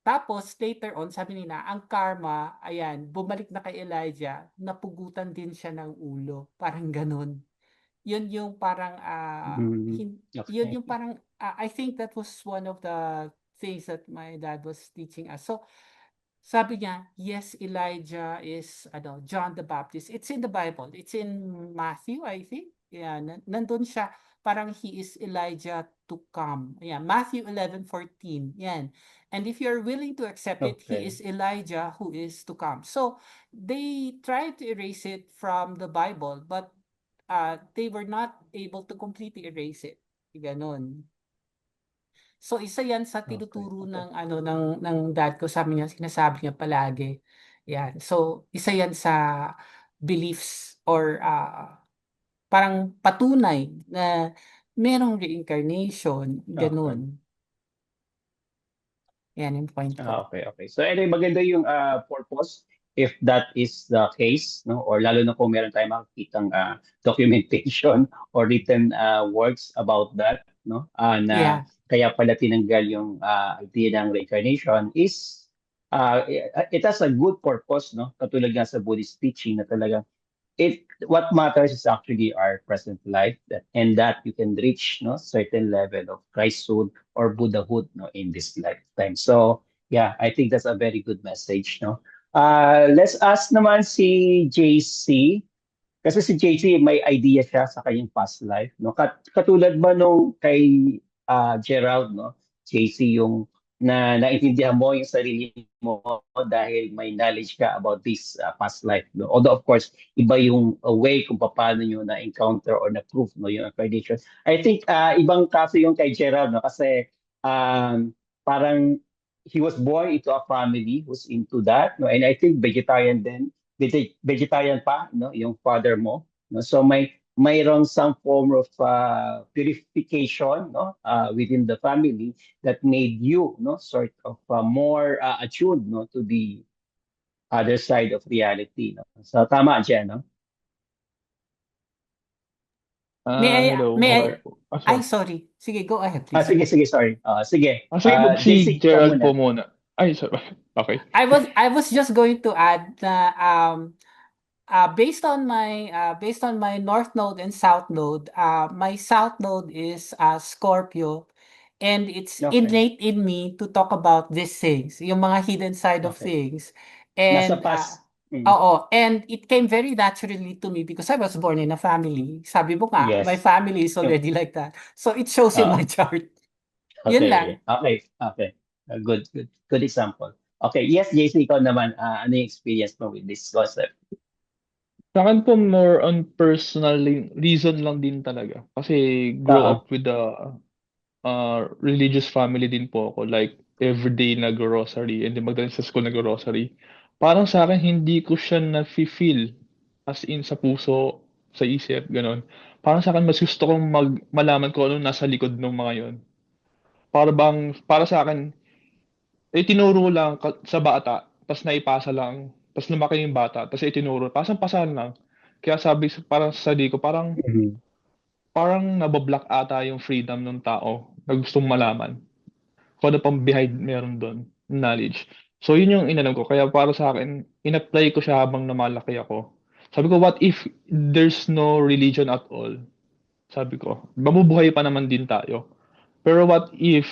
Tapos later on, sabi nila, ang karma, ayan, bumalik na kay Elijah, napugutan din siya ng ulo. Parang ganun. Yun yung parang, yun Okay. yung parang, I think that was one of the things that my dad was teaching us. So, sabi niya, yes, Elijah is John the Baptist. It's in the Bible. It's in Matthew, I think. Yeah, nandun siya. Parang he is Elijah to come. Yeah, Matthew 11:14. Yan. And if you're willing to accept it, he Okay. is Elijah who is to come. So, they tried to erase it from the Bible, but they were not able to completely erase it. Ganon. So isa 'yan sa Okay. tinuturo Okay. ng dad ko, sabi niya, sinasabi niya palagi. 'Yan. So isa 'yan sa beliefs or parang patunay na merong reincarnation, Okay. gano'n. 'Yan yung point ko. Okay, okay. So anyway, maganda yung purpose if that is the case, no? Or lalo na kung meron tayong makikitang documentation or written words about that, no? Na Yeah. kaya pala tinanggal yung idea ng reincarnation is it has a good purpose, no? Katulad nga sa Buddhist teaching na talagang what matters is actually our present life and that you can reach no certain level of Christhood or Buddhahood no in this lifetime. So yeah, I think that's a very good message no. Let's ask naman si JC kasi si JC may idea siya sa kanyang past life no. Katulad ba nung kay Gerald no, JC yung naintindihan mo yung sarili mo dahil may knowledge ka about this past life. No? Although of course, iba yung way kung paano nyo na-encounter or na-prove no, yung accreditation. I think ibang kaso yung kay Gerald no? Kasi parang he was born into a family who's into that. No? And I think vegetarian din. Vegetarian pa no? Yung father mo. No? So mayroong some form of purification no? Within the family that made you no sort of more attuned no to the other side of reality no so tama diyan no Hello. May Sorry. sorry. Sige, go ahead please. sige sorry sige Sige, JC si ikaw Gerald muna. po muna. Sorry. Okay. I was just going to add na based on my North Node and South Node, my South Node is Scorpio, and it's Okay. innate in me to talk about these things, yung mga hidden side of Okay. things. Nasa And past oo, and it came very naturally to me because I was born in a family. Sabi mo nga, Yes. my family is already like that. So it shows in my chart. Yun lang. Okay. Good example. Okay, yes, JC, ikaw naman, ano yung experience mo with this concept? Sa akin po, more on personal reason lang din talaga. Kasi grow up with a religious family din po ako. Like, everyday nag-rosary and then magdating sa school nag-rosary. Parang sa akin, hindi ko siya na-feel as in sa puso, sa isip, gano'n. Parang sa akin, mas gusto kong malaman ko ano nasa likod ng mga yon. Para sa akin, tinuro lang sa bata, tapos naipasa lang, tapos lumaki yung bata, tapos itinuro, pasan-pasan lang. Kaya parang sa sarili ko, parang nabablock ata yung freedom ng tao na gustong malaman. Kung ano pang behind meron doon, knowledge. So yun yung inalam ko. Kaya para sa akin, in-apply ko siya habang namalaki ako. Sabi ko, what if there's no religion at all? Sabi ko, mabubuhay pa naman din tayo. Pero what if,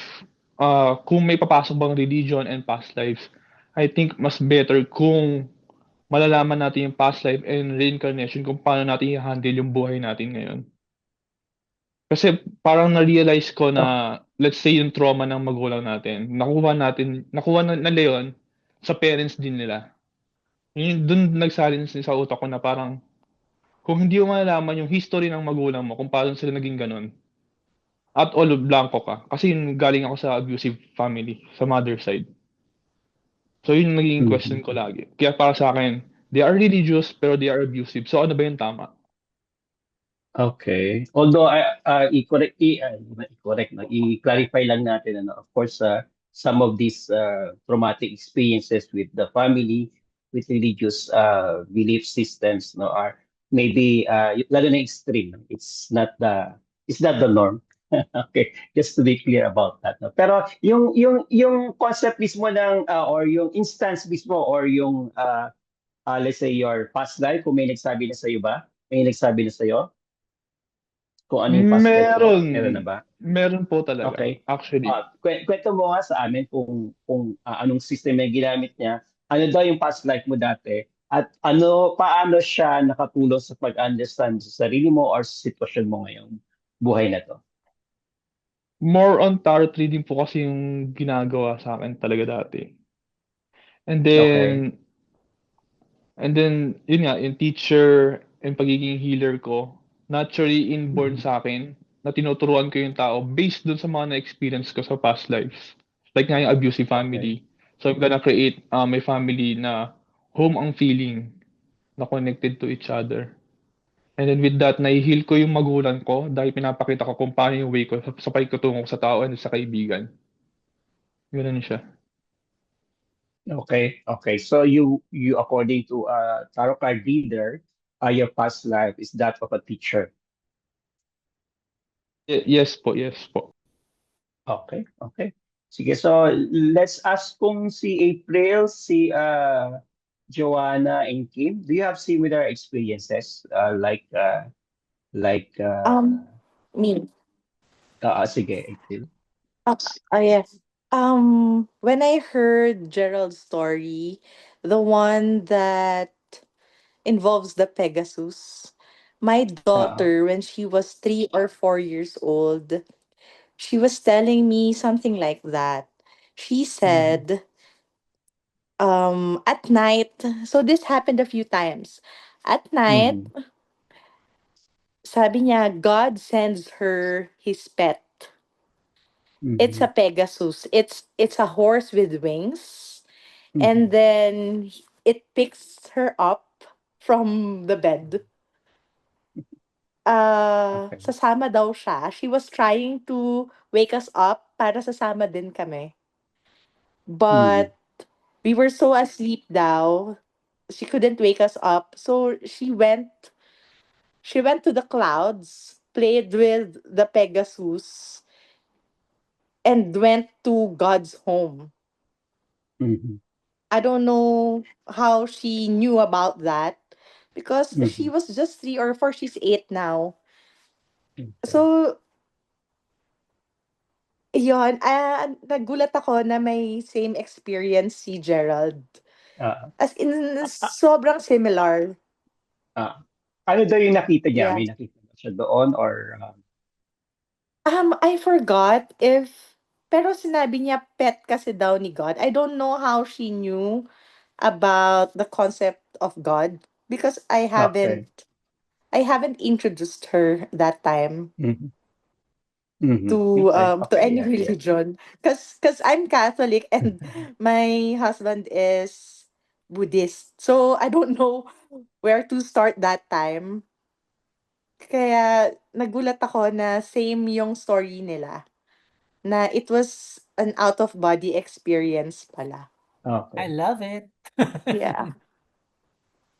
kung may papasok bang religion and past lives, I think mas better kung malalaman natin yung past life and reincarnation kung paano natin i-handle yung buhay natin ngayon. Kasi parang na-realize ko na, let's say yung trauma ng magulang natin, nakuha na nila yun sa parents din nila. Yun, dun nagsalin sa utak ko na parang, kung hindi mo malalaman yung history ng magulang mo, kung paano sila naging ganun, at all blanco ka. Kasi yun, galing ako sa abusive family, sa mother side. So yun yung naging question ko lagi. Kaya para sa akin, they are religious pero they are abusive. So ano ba yung tama? Okay. Although i-correct i-correct no, i-clarify lang natin ano. Of course, some of these traumatic experiences with the family, with religious belief systems no are maybe lalo na extreme. It's not the norm. Okay, just to be clear about that. No? Pero yung concept mismo ng or yung instance mismo or yung let's say your past life, kung may nagsabi na sa iyo ba? May nagsabi na sa iyo? Kung ano yung past life mo? Meron na ba? Meron po talaga, Okay. actually. Kwento mo nga sa amin kung anong system yung ginamit niya, ano daw yung past life mo dati, at paano siya nakatulong sa pag-understand sa sarili mo or sa sitwasyon mo ngayong buhay na to. More on tarot reading po kasi yung ginagawa sa akin talaga dati. And then, yun nga, yung teacher and pagiging healer ko, naturally inborn sa akin na tinuturuan ko yung tao based dun sa mga na-experience ko sa past lives. Like nga yung abusive family. So I'm gonna create my family na home ang feeling na connected to each other. And then with that, nai-heal ko yung magulang ko dahil pinapakita ko kung paano yung way ko sa pagkutungo ko sa tao and sa kaibigan. Ganun siya. Okay. So you according to tarot card reader, your past life is that of a teacher. Yes po, yes po. Okay. Sige, so let's ask kung si April, si Joanna and Kim, do you have similar experiences like Me. sige, April. Yes. When I heard Gerald's story, the one that involves the Pegasus, my daughter, when she was 3 or 4 years old, she was telling me something like that. She said, at night, so this happened a few times. At night, sabi niya, God sends her his pet. It's a Pegasus. It's a horse with wings. And then it picks her up from the bed. Sasama daw siya. She was trying to wake us up para sasama din kami. But we were so asleep daw. She couldn't wake us up. So she went to the clouds, played with the Pegasus, and went to God's home. I don't know how she knew about that because she was just 3 or 4. She's 8 now. So, yon, nagulat ako na may same experience si Gerald. As in, sobrang similar. Ano daw yung nakita niya? Yeah. May nakita ba siya doon or I forgot pero sinabi niya pet kasi daw ni God. I don't know how she knew about the concept of God because I haven't introduced her that time to any religion because I'm Catholic and my husband is Buddhist. So I don't know where to start that time. Kaya nagulat ako na same yung story nila. Na it was an out-of-body experience pala. I love it. Yeah.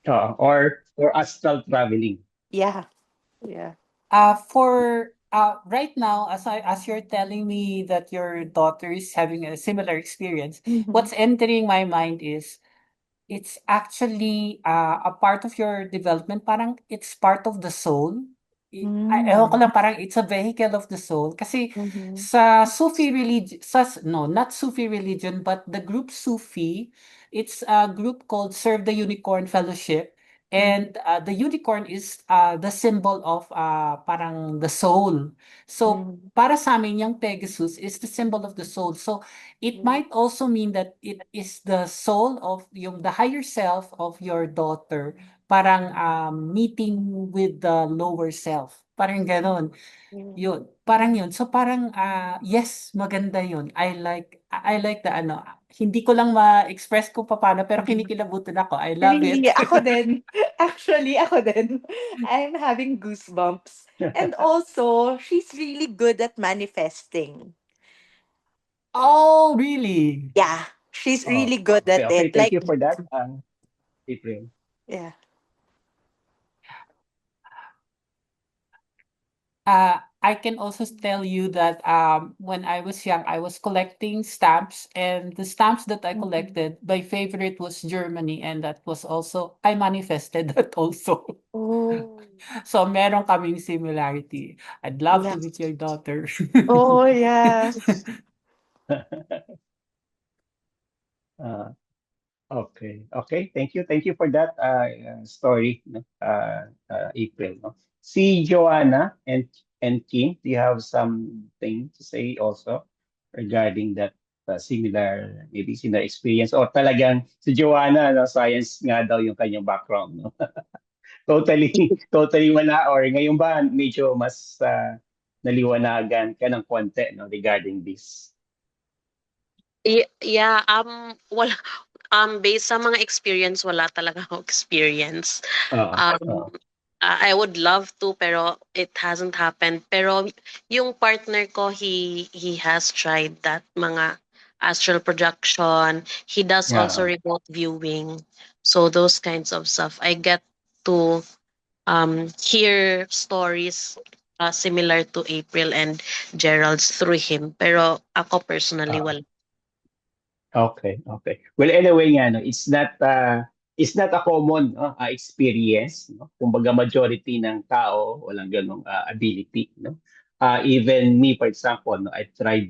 or astral traveling. Yeah. For right now, as you're telling me that your daughter is having a similar experience, what's entering my mind is it's actually a part of your development. Parang it's part of the soul. Ewan ko lang, parang it's a vehicle of the soul. Kasi Mhm. sa Sufi religion, no, not Sufi religion, but the group Sufi, it's a group called Serve the Unicorn Fellowship. And the unicorn is the symbol of parang the soul. So, Mhm. para sa amin, yung Pegasus is the symbol of the soul. So, it Mhm. might also mean that it is the soul of the higher self of your daughter, parang meeting with the lower self. Parang ganon. Yun. Parang yun. So parang yes, maganda yun. I like the ano. Hindi ko lang ma-express kung paano pero Mhm. kinikilabutan ako. I love it. Really, ako din. Actually, ako din. I'm having goosebumps. And also, she's really good at manifesting. Oh, really? Yeah, she's Oh, really good okay, at okay. it. Thank Like, you for that, April. yeah. I can also tell you that when I was young, I was collecting stamps, and the stamps that I Mhm. collected, my favorite was Germany, and that was also, I manifested that also. Oh, So meron kaming similarity. I'd love yeah. to meet your daughter. Oh, yeah. Uh, okay, okay. Thank you for that story, no? April. No? Si Joanna and Kim, do you have something to say also regarding that similar, maybe similar experience? O talagang si Joanna, no, science nga daw yung kanyang background, no? Totally wala, or ngayon ba medyo mas naliwanagan ka ng konti, no, regarding this? Yeah, wala, based sa mga experience, wala talaga akong experience. Oo, oo. Um, I would love to, pero it hasn't happened. Pero yung partner ko, he has tried that mga astral projection. He does also Oo. remote viewing. So those kinds of stuff. I get to hear stories similar to April and Gerald's through him. Pero ako personally, Oo. wala. Okay, okay. Well, anyway nga, no, it's not a common experience, no? Kumbaga majority ng tao walang ganong ability, no? Even me, for example, no, I tried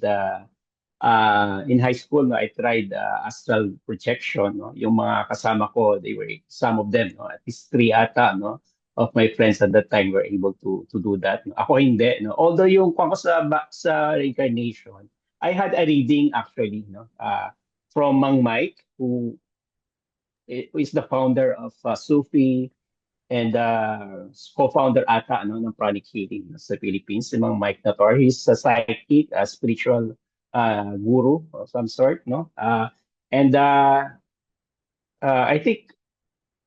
in high school, no, I tried astral projection, no? Yung mga kasama ko, they were some of them, no, at least three ata, no, of my friends at that time were able to do that. No? Ako hindi, no. Although yung kung ako sa reincarnation, I had a reading actually, no, from Mang Mike, who is the founder of Sufi and co-founder ata no, ng Pranic Healing no, sa Philippines, si Mang Mike Nator. He's a psychic, a spiritual guru of some sort, no? And I think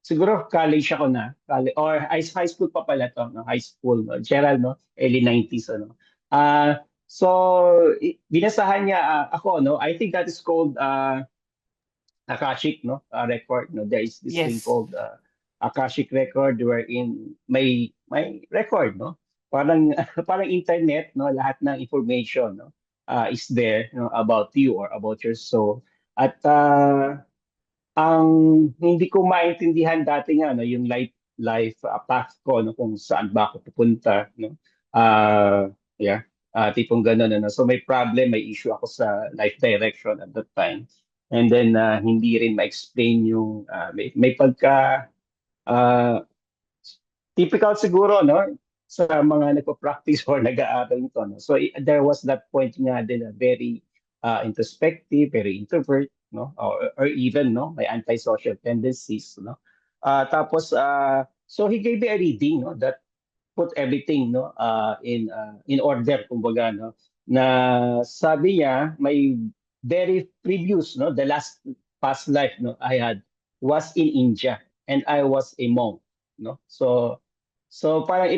siguro college ako na, or high school pa pala to, no? High school, no? Gerald, no? Early 90s, ano? So, binasahan niya ako, no? I think that is called Akashic, no? Record, no? There is this thing Yes. called Akashic record wherein may record, no? Parang parang internet, no? Lahat ng information, no? Is there, no? About you or about your soul. At ang hindi ko maintindihan dati nga, no? Yung life path ko, no? Kung saan ba ako pupunta, no? Yeah. Tipong gano'n, ano. So may problem, may issue ako sa life direction at that time. And then hindi rin ma-explain yung may pagka uh, typical siguro no sa mga nagpo-practice or nag-aaral nito no. So there was that point nga din na very introspective, very introvert no or even no may antisocial tendencies no. Tapos so he gave me a reading no that put everything no in order kumbaga no na sabi niya may very previous no the last past life no I had was in India and I was a monk no so parang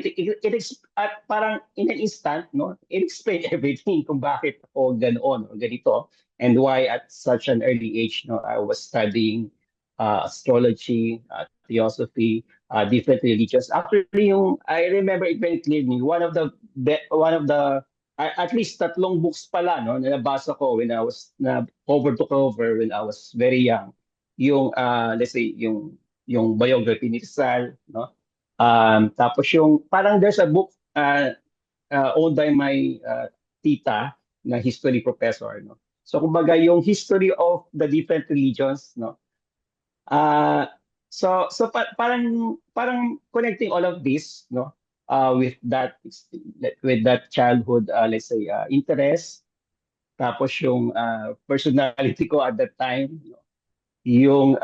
parang in an instant no it explained everything kung bakit ako ganoon or ganito and why at such an early age no I was studying astrology theosophy different religions. Actually, yung I remember it very clearly. One of the at least tatlong books pala no na nabasa ko when I was na cover to cover when I was very young. Yung let's say yung biography ni Rizal, no? Tapos yung parang there's a book owned by my tita na history professor, no. So kumbaga yung history of the different religions, no. Uh, parang connecting all of this, no, with that childhood, let's say, interest, tapos yung personality ko at that time, no, yung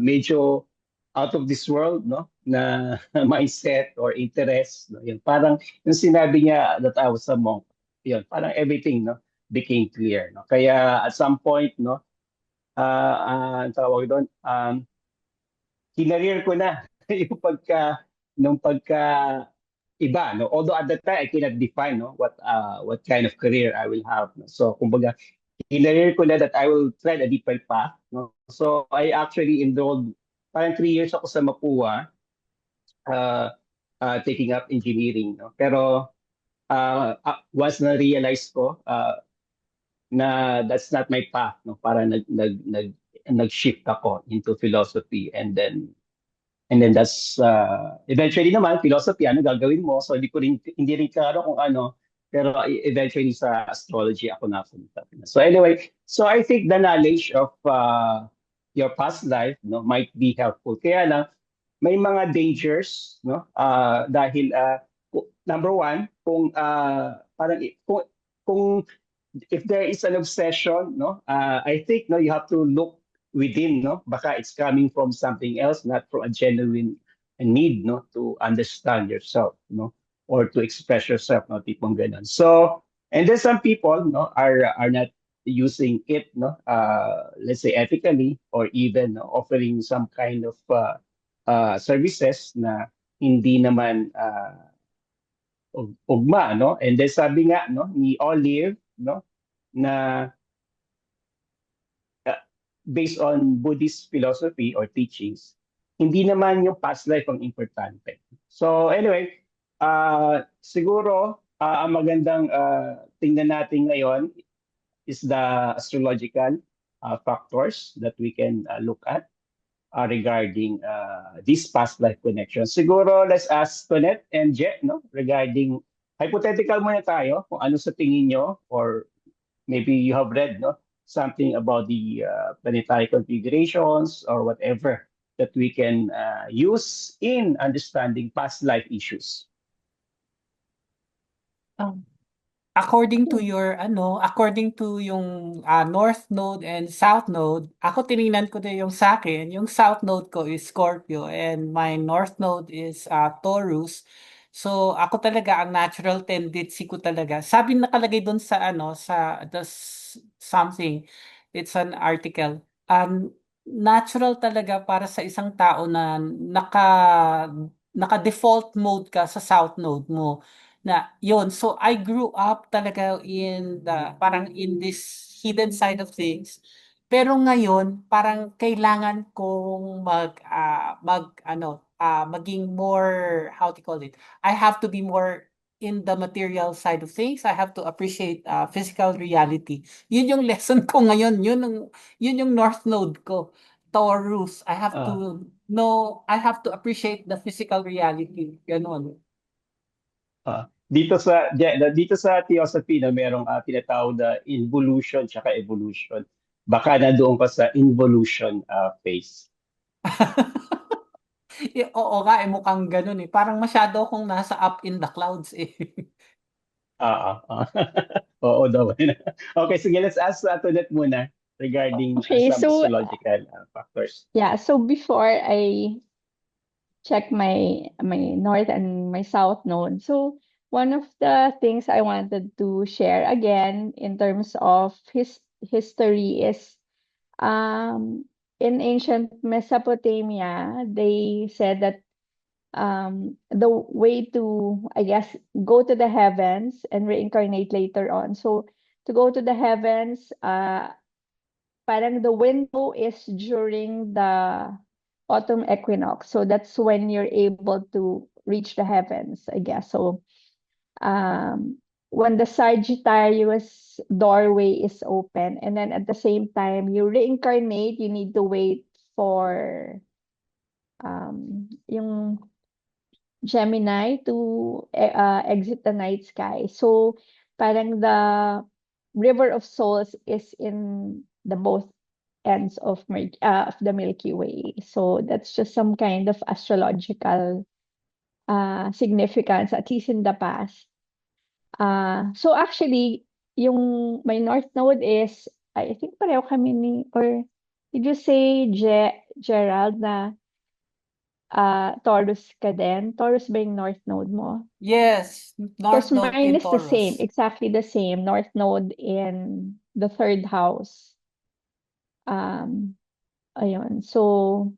medyo out of this world, no, na mindset or interest, no, yun parang yung sinabi niya that I was a monk, yun parang everything, no, became clear, no. Kaya at some point, no, ang tawag doon, kinareer ko na yung nung pagka iba, no? Although at that time I cannot define, no, what kind of career I will have, no? So kumbaga kinareer ko na that I will tread a different path, no? So I actually enrolled, parang 3 years ako sa Mapua, uh, taking up engineering, no? Pero once na realize ko na that's not my path, no? Para nag-shift ako into philosophy, and then that's eventually naman philosophy, ano gagawin mo? So hindi rin klaro kung ano, pero eventually sa astrology ako napunta. So anyway, so I think the knowledge of your past life, no, might be helpful. Kaya lang may mga dangers, no? Dahil number one, kung parang kung if there is an obsession, no, I think, no, you have to look within, no, baka it's coming from something else, not from a genuine need, no, to understand yourself, no, or to express yourself, no, tipong ganun. So, and then some people, no, are not using it, no, let's say ethically, or even, no, offering some kind of services na hindi naman ugma, no? And then sabi nga, no, ni Olive, no, na based on Buddhist philosophy or teachings, hindi naman yung past life ang importante. So anyway, siguro ang magandang tingnan natin ngayon is the astrological factors that we can look at regarding this past life connection. Siguro let's ask Tonette and Jet, no, regarding hypothetical muna tayo kung ano sa tingin nyo, or maybe you have read, no, something about the planetary configurations or whatever that we can use in understanding past life issues. According to yung North Node and South Node, ako tiningnan ko din yung sa akin, yung South Node ko is Scorpio and my North Node is Taurus. So ako talaga ang natural tendency ko talaga. Sabi nakalagay doon sa something. It's an article. Natural talaga para sa isang tao na naka-default mode ka sa South Node mo na yun. So I grew up talaga parang in this hidden side of things. Pero ngayon, parang kailangan kong maging more, how to call it? I have to be more in the material side of things. I have to appreciate physical reality. Yun yung lesson ko ngayon. Yun yung North Node ko. Taurus. I have to appreciate the physical reality. Ganon. Dito sa theosophy na merong tinatawag na involution tsaka evolution. Baka na doon ka sa involution phase. Oo nga, mukhang ganun eh. Parang masyado akong nasa up in the clouds eh. Oo daw. Okay, sige, let's ask Tonette muna regarding Okay, some so astrological factors. yeah, so before I check my North and my South Node, so one of the things I wanted to share again in terms of history is in ancient Mesopotamia, they said that the way to, I guess, go to the heavens and reincarnate later on. So to go to the heavens, parang the window is during the autumn equinox. So that's when you're able to reach the heavens, I guess. So when the Sagittarius doorway is open, and then at the same time you reincarnate, you need to wait for yung Gemini to exit the night sky. So parang the River of Souls is in the both ends of the Milky Way. So that's just some kind of astrological significance, at least in the past. So actually, yung my North Node is, I think pareho kami or did you say, Gerald, na Taurus ka din? Taurus ba yung North Node mo? Yes, Because North Node mine in is the same, Taurus. exactly the same. North Node in the third house. Ayun. So,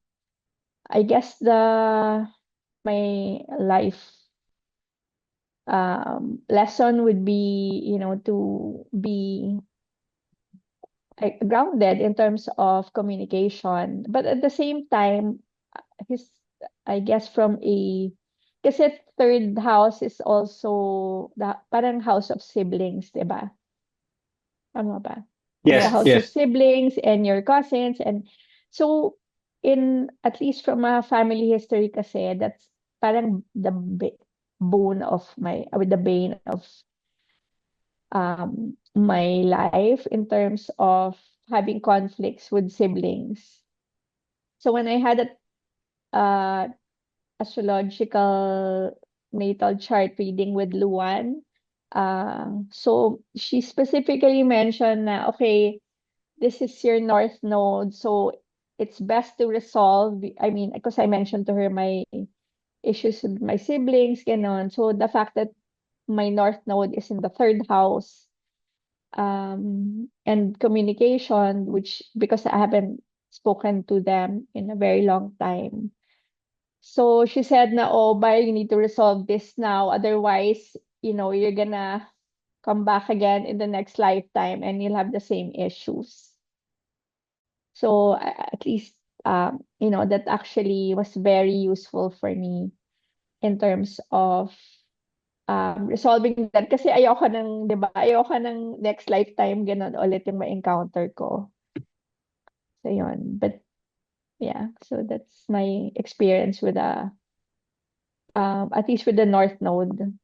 I guess my life lesson would be, to be grounded in terms of communication. But at the same time, his, I guess from kasi third house is also the parang house of siblings, di ba? Tama ba? The Yes, Yes. house of yes. siblings and your cousins. And so, at least from a family history kasi, that's parang the bone of with the bane of my life in terms of having conflicts with siblings. So when I had a astrological natal chart reading with Luan, so she specifically mentioned na, okay, this is your North Node, so it's best to resolve. I mean, because I mentioned to her my issues with my siblings, ganon. So the fact that my North Node is in the third house, and communication, which because I haven't spoken to them in a very long time. So she said na, oh, Bai, you need to resolve this now. Otherwise, you're gonna come back again in the next lifetime and you'll have the same issues. So at least, that actually was very useful for me in terms of resolving that. Kasi ayoko ng, di ba, ayoko ng next lifetime ganun ulit yung ma-encounter ko. So yun. But yeah, so that's my experience with at least with the North Node.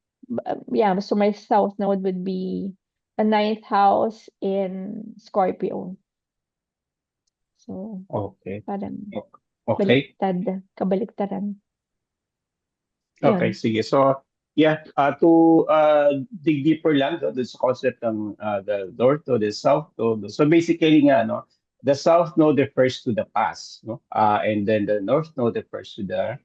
Yeah, so my South Node would be a ninth house in Scorpio. So Okay. parang Okay. kabaliktaran. Okay, Yun. sige. So, yeah, to dig deeper lang dun sa concept ng the North to the South Node. So basically nga, no, the South Node refers to the past, no? And then the North Node refers to the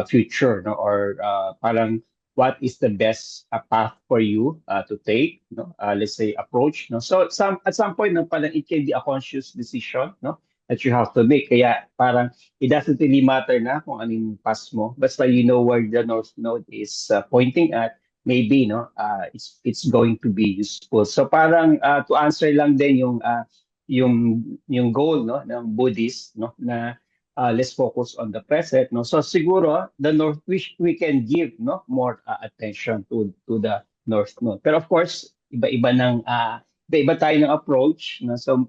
future, no? Or parang what is the best path for you to take, no? Let's say approach, no? So at some point, no, parang it can be a conscious decision, no? That you have to make. Kaya parang it doesn't really matter na kung anong pass mo. Basta you know where the North Node is pointing at, maybe, no, it's going to be useful. So parang to answer lang din yung goal, no, ng Buddhist, no, na let's focus on the present, no. So siguro the North, we can give, no, more attention to the North Node. Pero of course, iba-iba tayo ng approach, no. So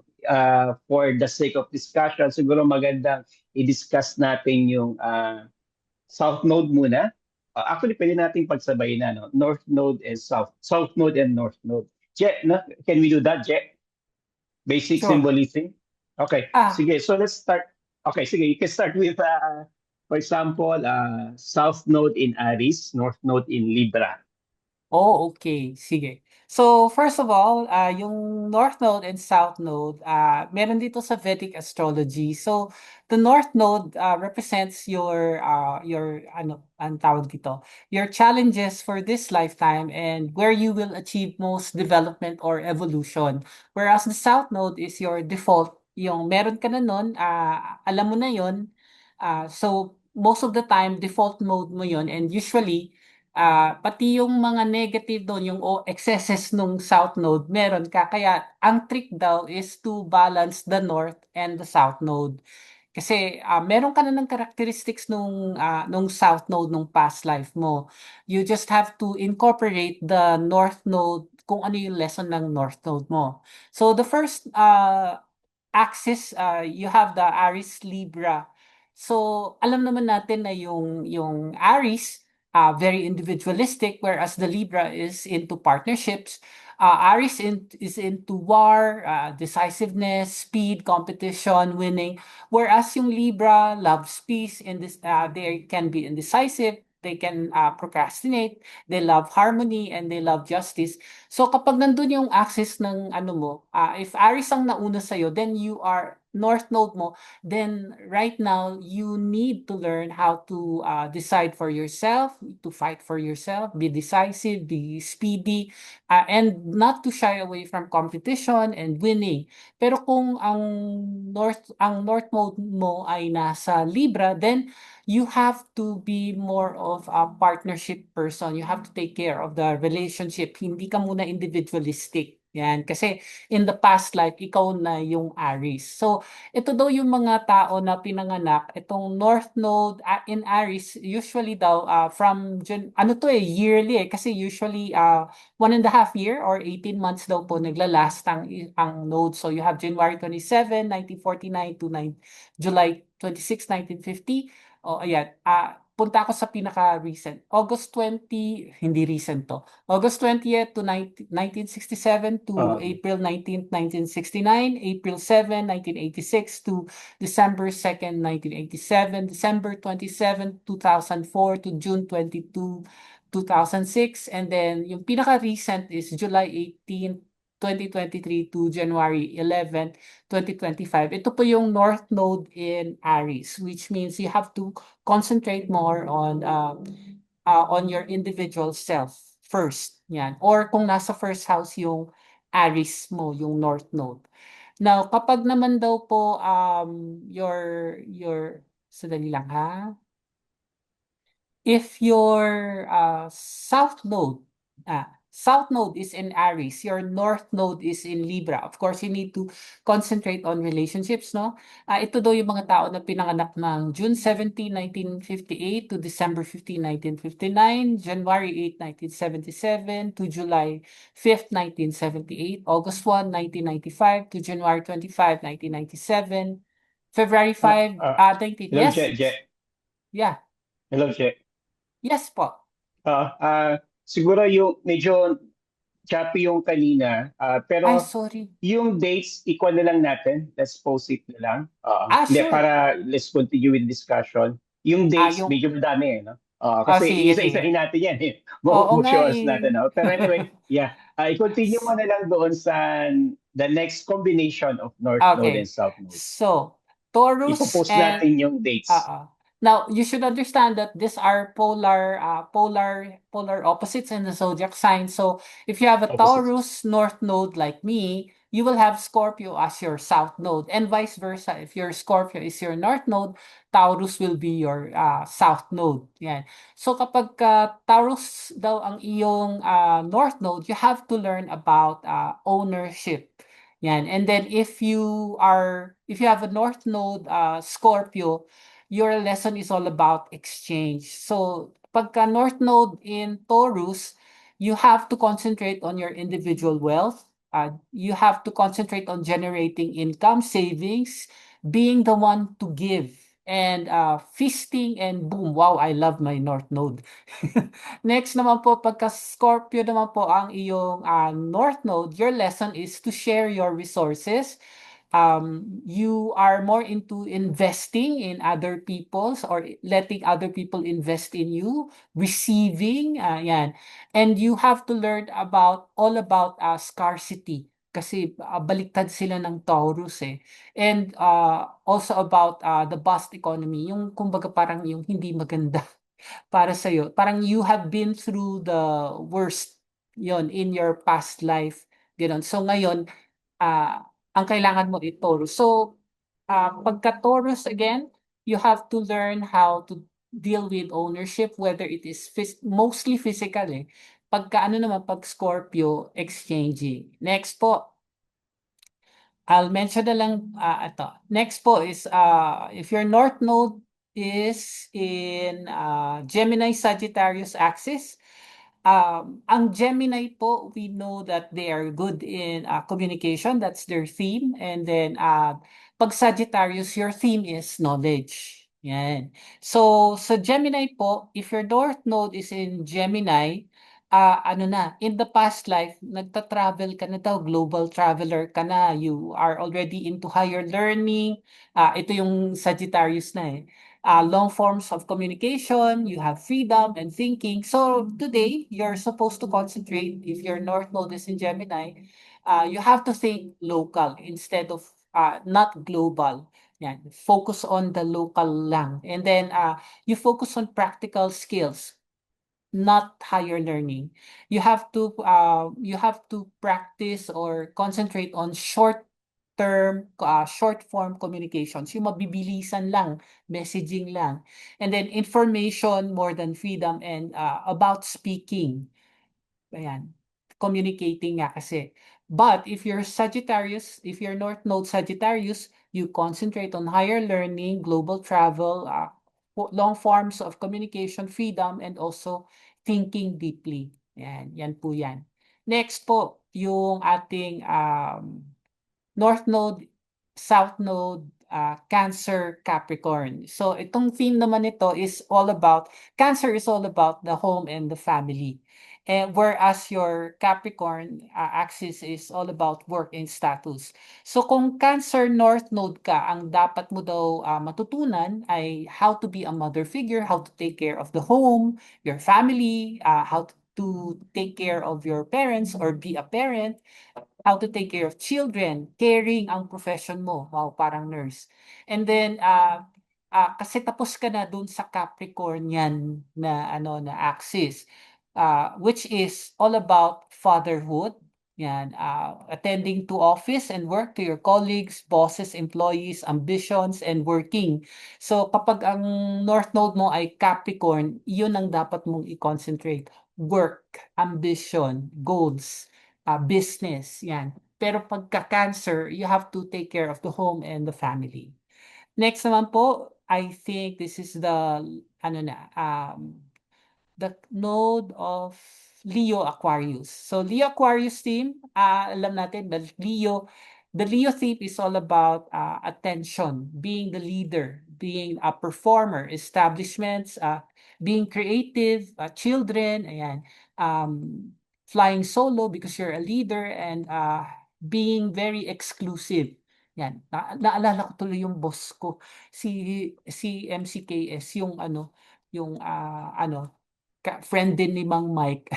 for the sake of discussion, siguro magandang i-discuss natin yung South Node muna. Actually, pwede nating pagsabayin na, no? North Node and South Node and North Node. Je, no? Can we do that, Je? Basic Sure. symbolism? Okay, sige. So let's start. Okay, sige. You can start with, for example, South Node in Aries, North Node in Libra. Oh, okay. Sige. So, first of all, yung North Node and South Node, meron dito sa Vedic astrology. So, the North Node represents ang tawag dito, your challenges for this lifetime and where you will achieve most development or evolution. Whereas the South Node is your default, yung meron ka na nun, alam mo na yun. So, most of the time, default mode mo yun, and usually, pati yung mga negative doon, yung excesses nung South Node, meron ka. Kaya ang trick daw is to balance the North and the South Node. Kasi meron ka na ng characteristics nung South Node nung past life mo. You just have to incorporate the North Node kung ano yung lesson ng North Node mo. So the first axis, you have the Aries Libra. So alam naman natin na yung Aries, very individualistic, whereas the Libra is into partnerships. Aries is into war, decisiveness, speed, competition, winning. Whereas yung Libra loves peace, they can be indecisive, they can procrastinate, they love harmony, and they love justice. So kapag nandun yung axis ng ano mo, if Aries ang nauna sa'yo, then you are North Node mo, then right now you need to learn how to decide for yourself, to fight for yourself, be decisive, be speedy, and not to shy away from competition and winning. Pero kung ang North Node mo ay nasa Libra, then you have to be more of a partnership person. You have to take care of the relationship. Hindi ka muna individualistic. Yan. Kasi in the past life, ikaw na yung Aries. So, ito daw yung mga tao na pinanganak, itong North Node in Aries, usually daw yearly kasi usually 1.5 year or 18 months daw po naglalast ang node. So, you have January 27, 1949 to July 26, 1950. O, ayan. Punta ako sa pinaka-recent. August 20, hindi recent to. August 20th to 1967 to April 19th, 1969. April 7, 1986 to December 2nd, 1987. December 27, 2004 to June 22, 2006. And then yung pinaka-recent is July 18th, 2023 to January 11, 2025. Ito po yung North Node in Aries, which means you have to concentrate more on your individual self first. Yan. Or kung nasa first house yung Aries mo, yung North Node. Now, kapag naman daw po your sadali lang ha. If your South Node is in Aries, your North Node is in Libra. Of course, you need to concentrate on relationships, no? Ito daw yung mga tao na pinanganak ng June 17, 1958 to December 15, 1959, January 8, 1977 to July 5, 1978, August 1, 1995 to January 25, 1997, February 5, 19... Hello, Yes? Je. Yeah. Hello, Je. Yes po. Siguro yung medyo choppy yung kanina, Ay, pero sorry. yung dates, equal na lang natin. Let's post it na lang. Hindi, Sure. para let's continue with discussion. Yung dates, yung- medyo madami, no? Kasi sige, isa-isahin natin yan. Oo Maubos nga yung oras eh. natin. No? Pero anyway, yeah. I-continue mo na lang doon sa the next combination of North Node and South Node. So, Taurus Ipopost and... natin yung dates. Now, you should understand that these are polar opposites in the zodiac sign. So, if you have a Opposites. Taurus North Node like me, you will have Scorpio as your South Node, and vice versa. If your Scorpio is your North Node, Taurus will be your South Node. Yan. So, kapag Taurus daw ang iyong North Node, you have to learn about ownership. Yan. And then if you have a North Node Scorpio, your lesson is all about exchange. So, pagka North Node in Taurus, you have to concentrate on your individual wealth. You have to concentrate on generating income, savings, being the one to give, and feasting and boom. Wow, I love my North Node. Next naman po, pagka Scorpio naman po ang iyong North Node, your lesson is to share your resources. You are more into investing in other people's or letting other people invest in you, receiving, yan. And you have to learn all about scarcity kasi baliktad sila ng Taurus eh. And also about the bust economy, yung kumbaga parang yung hindi maganda para sa'yo. Parang you have been through the worst yon in your past life. Ganon. So ngayon, ang kailangan mo Taurus. So, pagka Taurus again, you have to learn how to deal with ownership, whether it is mostly physical eh. Pagka pag Scorpio, exchanging. Next po, I'll mention na lang ito. Next po is if your North Node is in Gemini Sagittarius axis, ang Gemini po, we know that they are good in communication. That's their theme. And then, pag Sagittarius, your theme is knowledge. Yan. So, sa Gemini po, if your North Node is in Gemini, ano na, in the past life, nagta-travel ka na daw, global traveler ka na, you are already into higher learning. Ito yung Sagittarius na eh. Long forms of communication, you have freedom and thinking. So, today, you're supposed to concentrate, if your North Node is in Gemini, you have to think local instead of not global. Yan, focus on the local lang. And then you focus on practical skills, not higher learning. You have to practice or concentrate on short form communications. Yung mabibilisan lang, messaging lang. And then information more than freedom and about speaking. Ayan. Communicating nga kasi. But if you're Sagittarius, if you're North Node Sagittarius, you concentrate on higher learning, global travel, long forms of communication, freedom, and also thinking deeply. Yan po yan. Next po, yung ating North Node, South Node, Cancer, Capricorn. So itong theme naman nito is all about, Cancer is all about the home and the family. And whereas your Capricorn axis is all about work and status. So kung Cancer North Node ka, ang dapat mo daw matutunan ay how to be a mother figure, how to take care of the home, your family, how to take care of your parents or be a parent, how to take care of children, caring ang profession mo. Wow, parang nurse. And then, kasi tapos ka na dun sa Capricornian na, na axis, which is all about fatherhood. Yan, attending to office and work to your colleagues, bosses, employees, ambitions, and working. So kapag ang North Node mo ay Capricorn, yun ang dapat mong i-concentrate. Work, ambition, goals, business, yan. Pero pagka-Cancer, you have to take care of the home and the family. Next naman po, I think this is the, the node of Leo Aquarius. So Leo Aquarius theme, alam natin, the Leo theme is all about attention, being the leader, being a performer, establishments, being creative, children, ayan, flying solo because you're a leader, and being very exclusive. Yan. Naalala ko tuloy yung boss ko, si MCKS, yung friend din ni Mang Mike.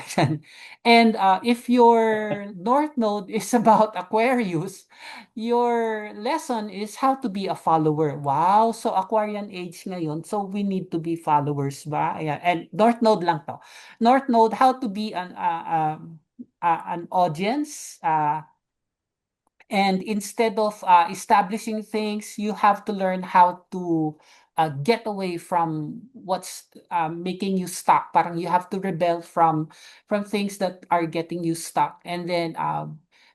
And if your North Node is about Aquarius, your lesson is how to be a follower. Wow! So Aquarian age ngayon, so we need to be followers ba? Ayan. And North Node lang to. North Node, how to be an audience, and instead of establishing things, you have to learn how to get away from what's making you stuck. Parang you have to rebel from things that are getting you stuck. And then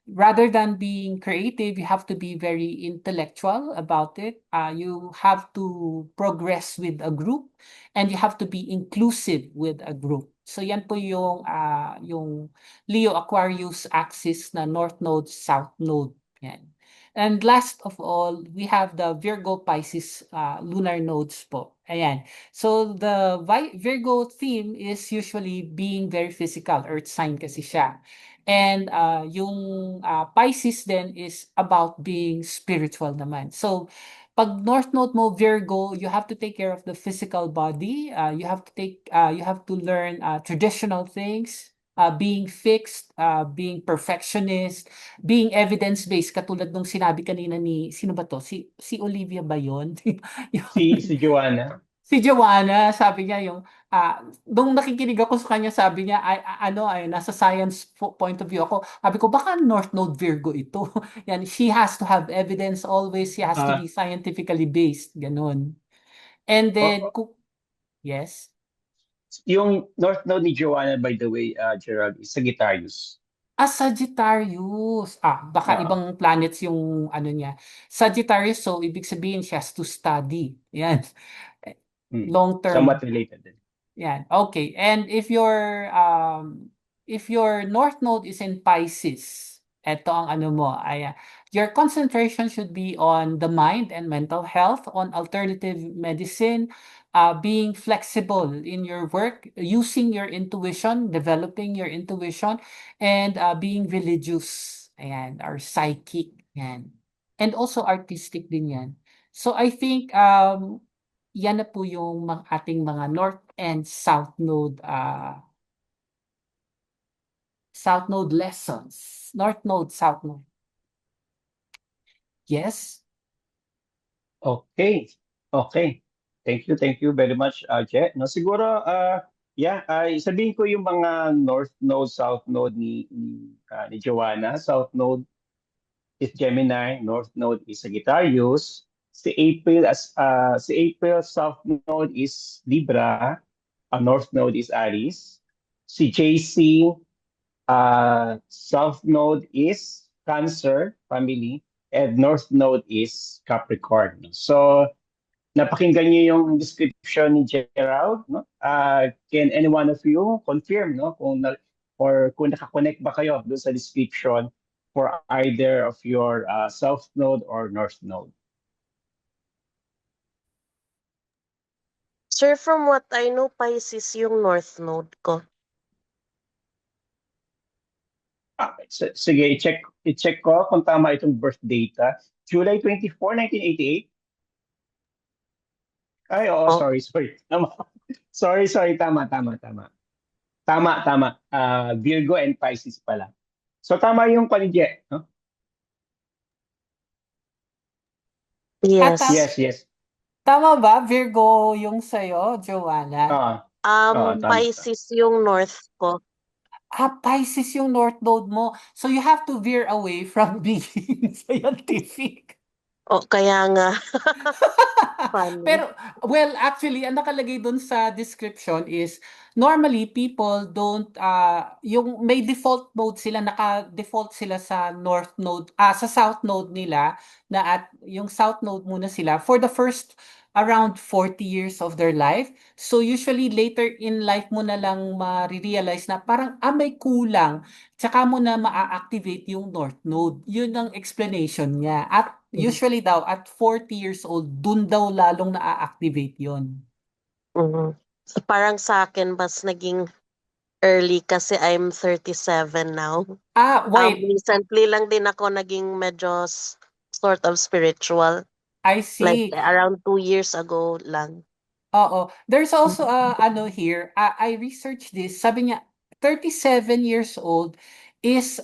rather than being creative, you have to be very intellectual about it. You have to progress with a group, and you have to be inclusive with a group. So yan po yung Leo Aquarius axis na North Node, South Node. Yan. And last of all, we have the Virgo Pisces lunar nodes po. Ayan. So the Virgo theme is usually being very physical, earth sign kasi siya. And yung Pisces then is about being spiritual naman. So pag North Node mo Virgo, you have to take care of the physical body. You have to learn traditional things, being fixed, being perfectionist, being evidence-based, katulad nung sinabi kanina ni, sino ba to? Si Olivia ba yun? Si Joanna. Si Joanna, sabi niya yung, nung nakikinig ako sa kanya, sabi niya, ay nasa science point of view ako. Sabi ko, baka North Node Virgo ito. Yan, she has to have evidence always. She has to be scientifically based. Ganun. And then, yes? Yung North Node ni Joanna, by the way, Gerald, is Sagittarius. Sagittarius. Baka ibang planets yung niya. Sagittarius, so ibig sabihin she has to study. Yan. Long term. Somewhat related din. Yan. Okay. And if your North Node is in Pisces, eto ang mo, ay Your concentration should be on the mind and mental health, on alternative medicine, being flexible in your work, using your intuition, developing your intuition, and being religious, ayan, or psychic, yan. And also artistic din yan. So I think yan na po yung ating mga North and South Node lessons. North Node, South Node. Yes? Okay. Okay. Thank you very much, Je. No, siguro, sabihin ko yung mga North Node, South Node ni Joanna. South Node is Gemini, North Node is Sagittarius. Si April South Node is Libra, North Node is Aries. Si JC South Node is Cancer family, and North Node is Capricorn. So napakinggan niyo yung description ni Gerald, no? Can any one of you confirm, no, kung nakakonect ba kayo doon sa description for either of your South Node or North Node? Sir, from what I know, Pisces yung North Node ko. Sige, i-check ko kung tama itong birth data. July 24, 1988. Ay, oo, Oh. sorry. Tama. Sorry, tama. Tama. Virgo and Pisces pala. So tama yung paligye, no? Yes. Yes. Tama ba, Virgo yung sa'yo, Joanna? Tama. Pisces yung North ko. Pisces yung North Node mo. So you have to veer away from being scientific. Kaya nga. Funny. Pero, well, actually, ang nakalagay dun sa description is, normally, people don't, yung may default mode sila, naka-default sila sa North Node, sa South Node nila, at yung South Node muna sila for the first around 40 years of their life. So usually later in life mo na lang ma-realize na parang may kulang. Tsaka mo na ma-activate yung North Node. Yun ang explanation niya. At usually daw, at 40 years old, dun daw lalong na-activate yun. Mhm. So, parang sa akin, mas naging early kasi I'm 37 now. Wait, Recently lang din ako naging medyo sort of spiritual. I Like see. around 2 years ago lang. Oo. There's also here, I researched this. Sabi niya 37 years old is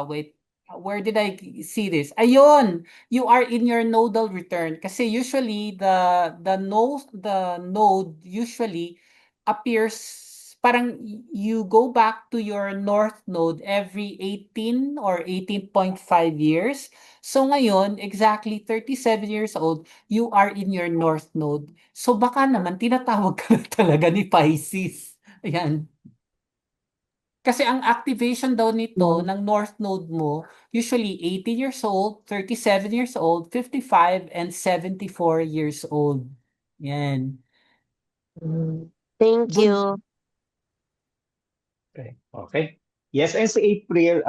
wait, where did I see this? Ayun, you are in your nodal return kasi usually the node usually appears parang you go back to your north node every 18 or 18.5 years. So ngayon, exactly 37 years old, you are in your north node. So baka naman tinatawag ka na talaga ni Pisces. Ayan. Kasi ang activation daw nito ng North Node mo, usually 18 years old, 37 years old, 55, and 74 years old. Yan. Thank Dun- you. Okay. Yes, and si April,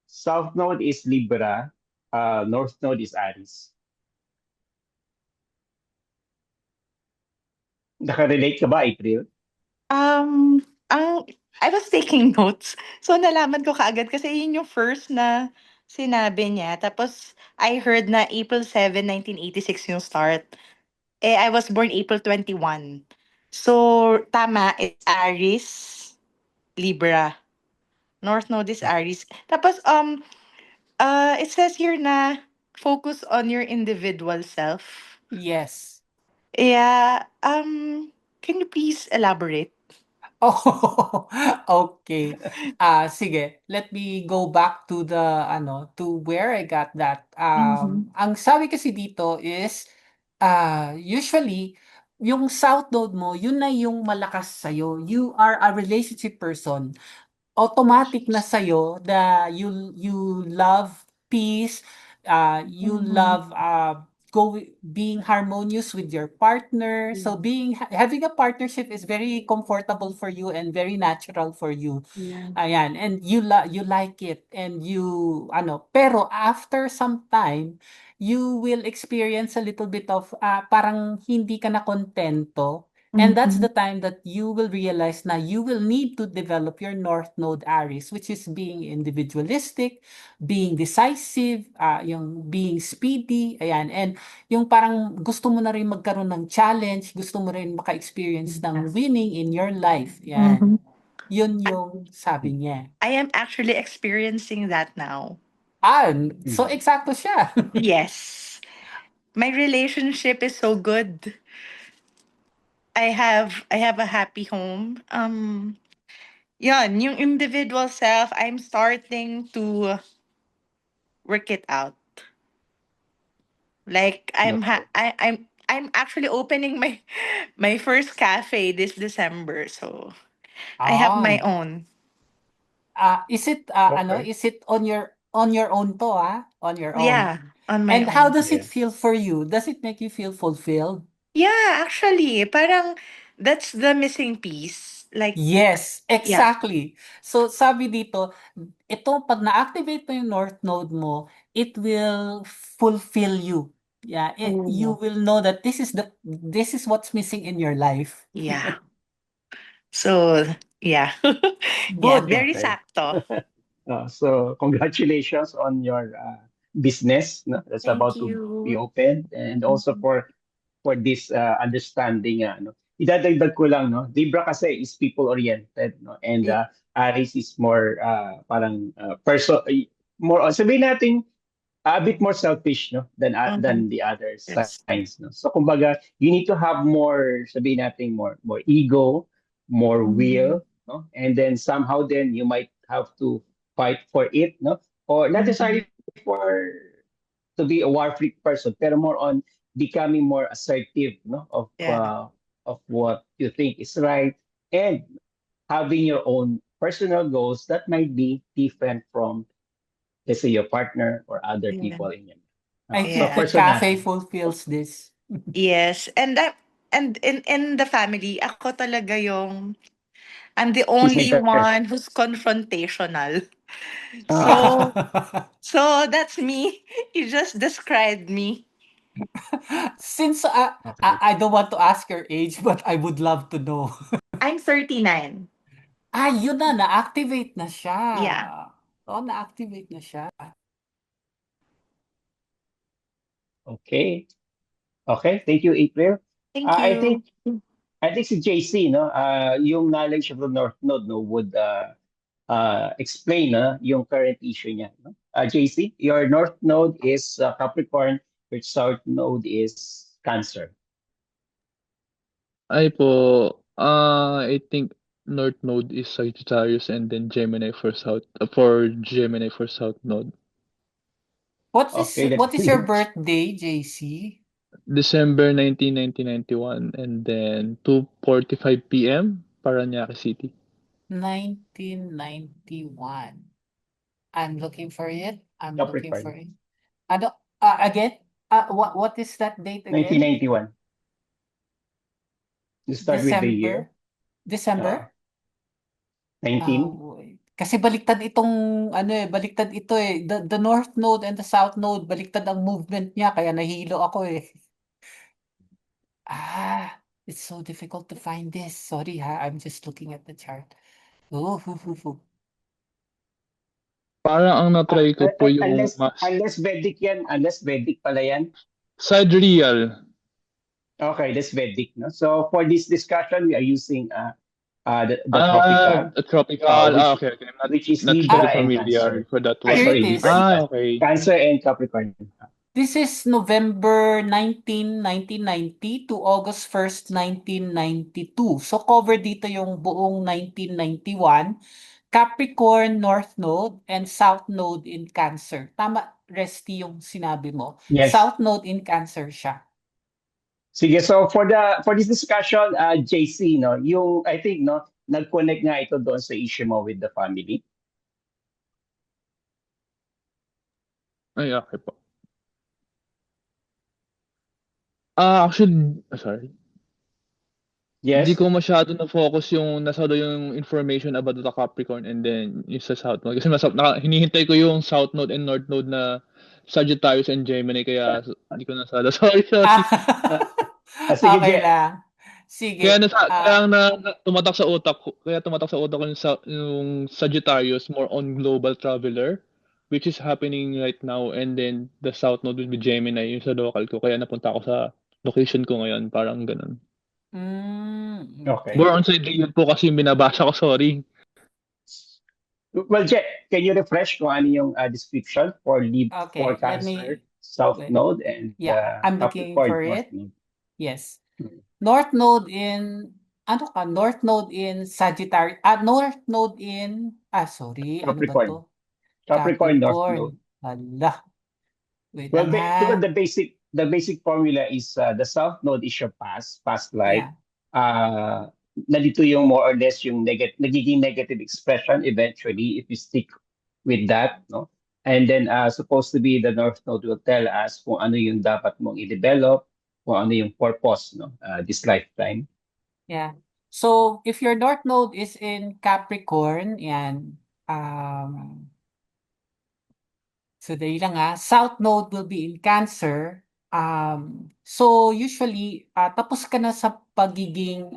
South Node is Libra, North Node is Aries. Nakarelate ka ba, April? I was taking notes. So, nalaman ko kaagad kasi yun yung first na sinabi niya. Tapos, I heard na April 7, 1986 yung start. I was born April 21. So, tama, it's Aries, Libra. North Node is Aries. Tapos, it says here na focus on your individual self. Yes. Yeah, can you please elaborate? Oh, okay. Sige, let me go back to to where I got that. Ang sabi kasi dito is, usually, yung South Node mo, yun na yung malakas sa'yo. You are a relationship person. Automatic na sa'yo you love peace, you love being harmonious with your partner. So having a partnership is very comfortable for you and very natural for you. Yeah. Ayan, and you like it, and you pero after some time you will experience a little bit of parang hindi ka na kontento. And that's the time that you will realize na you will need to develop your North Node Aries, which is being individualistic, being decisive, yung being speedy, ayan. And yung parang gusto mo na rin magkaroon ng challenge, gusto mo rin maka-experience ng winning in your life. Yan. Yun yung sabi niya. I am actually experiencing that now. So eksakto siya. Yes. My relationship is so good. I have a happy home. Yun, yung individual self, I'm starting to work it out. Like I'm actually opening my first cafe this December, so I have my own. Is it Okay. is it on your own to on your own? Yeah, on my And how own. does it Yeah. feel for you? Does it make you feel fulfilled? Yeah, actually, parang that's the missing piece. Like, Yes, yeah, exactly. So sabi dito, ito pag na-activate mo yung North Node mo, it will fulfill you. Yeah, you will know that this is what's missing in your life. yeah. So, yeah. Yeah, Good. very Okay. sakto. So congratulations on your business, no, that's Thank about to be you. opened, and also Mhm. for this understanding. No, idadagdag ko lang, no, Libra kasi is people oriented, no, and Yeah. Aries is more parang more sabihin natin a bit more selfish, no, than the other Yes. signs, no. So kumbaga you need to have more, sabihin natin, more ego, more will, no, and then somehow then you might have to fight for it, no, or not necessarily for to be a war freak person, pero more on becoming more assertive, no, Yeah. of what you think is right, and having your own personal goals that might be different from, let's say, your partner or other Yeah. people in your I so think Yeah. the personal. cafe fulfills this. Yes. And in the family, ako talaga yung I'm the only Peacemaker. one who's confrontational. Ah, So so that's me. You just described me. Since okay. I don't want to ask your age, but I would love to know. I'm 39. Yun na, na-activate na siya. Yeah. Oh, na-activate na siya. Okay. Okay. Thank you, April. Thank I you. think si JC, no, yung knowledge of the North Node, no, would explain yung current issue niya, no? JC, your North Node is Capricorn, your South Node is Cancer. Ay po, I think North Node is Sagittarius and then Gemini for Gemini for South Node. Okay, What that's is your birthday, JC? December 19, 1991 and then 2:45 p.m. Parañaque City. 1991. I'm looking for it. I'm looking for Capricorn. it. Ano, again? What is that date again? 1991. You start with the year. December? 19. Wait. Kasi baliktad itong baliktad ito eh. The North Node and the South Node, baliktad ang movement niya kaya nahilo ako eh. It's so difficult to find this. Sorry ha, I'm just looking at the chart. Oh, Parang ang na-try ko po yung Unless Vedic yan, unless Vedic pala yan. Sidereal. Okay, that's Vedic, no? So for this discussion, we are using the Tropica, Tropical. which, Okay. I'm which is not Libra fully and familiar Cancer. for that Ay, one. Here sorry, it Libra is. and Okay. Cancer and Capricorn. This is November 19, 1990 to August 1st, 1992. So cover dito yung buong 1991. Capricorn North Node and South Node in Cancer. Tama, Resty, yung sinabi mo. Yes. South Node in Cancer siya. Sige, so for this discussion, JC, no, yung I think, no, nag-connect nga ito doon sa issue mo with the family. Ay, okay po. Sorry. Yes. Hindi ko masyado na-focus yung nasa do yung information about the Capricorn and then yung sa South Node. Kasi hinihintay ko yung South Node and North Node na Sagittarius and Gemini kaya hindi ko nasada. Sorry, sorry. Sige, Okay Je. lang. Kaya Sige. tumatak sa utak ko, yung Sagittarius more on global traveler which is happening right now and then the South Node will be Gemini yung sa local ko. Kaya napunta ako sa location ko ngayon, parang ganun. Okay. More Okay. on sidereal po kasi yung binabasa ko, sorry. Well, Je, can you refresh kung ano yung description for for Okay, let Cancer, me, South wait. Node, and Yeah, I'm looking Capricorn, for North it. Node? Yes. Hmm. North Node in, ano ka? North Node in Sagittarius. North Node in, sorry, ano ba Capricorn. to? Capricorn, North Node. Hala. Wait Well, lang ha. the basic formula is the South Node is your past life. Yeah. Nandito yung more or less yung nagiging negative expression eventually if you stick with that, no? And then supposed to be the North Node will tell us kung ano yung dapat mong i-develop, kung ano yung purpose, no? This lifetime. Yeah. So, if your North Node is in Capricorn, yan. So, dali lang South Node will be in Cancer. So, usually, tapos ka na sa pagiging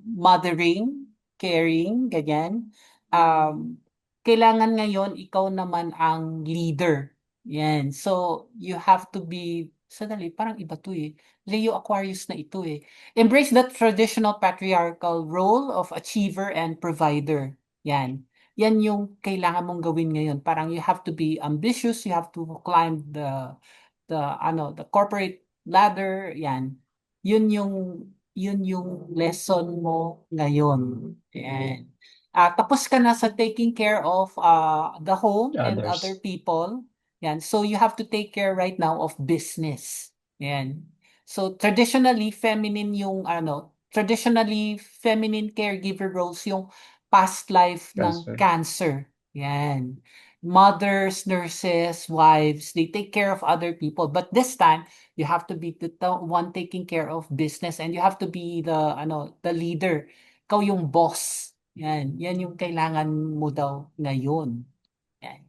mothering, caring, ganyan. Kailangan ngayon, ikaw naman ang leader. Yan. So, you have to be, sadali, parang iba to eh. Leo Aquarius na ito eh. Embrace the traditional patriarchal role of achiever and provider. Yan. Yan yung kailangan mong gawin ngayon. Parang you have to be ambitious, you have to climb the corporate ladder, yan. Yun yung lesson mo ngayon. Yan. Tapos ka na sa taking care of the home and other Others. people. Yan. So you have to take care right now of business. Yan. So traditionally feminine caregiver roles yung past life ng Cancer. Cancer. Yan. Mothers, nurses, wives, they take care of other people. But this time, you have to be the one taking care of business and you have to be the leader. Ikaw yung boss. Yan. Yan yung kailangan mo daw ngayon. Yan.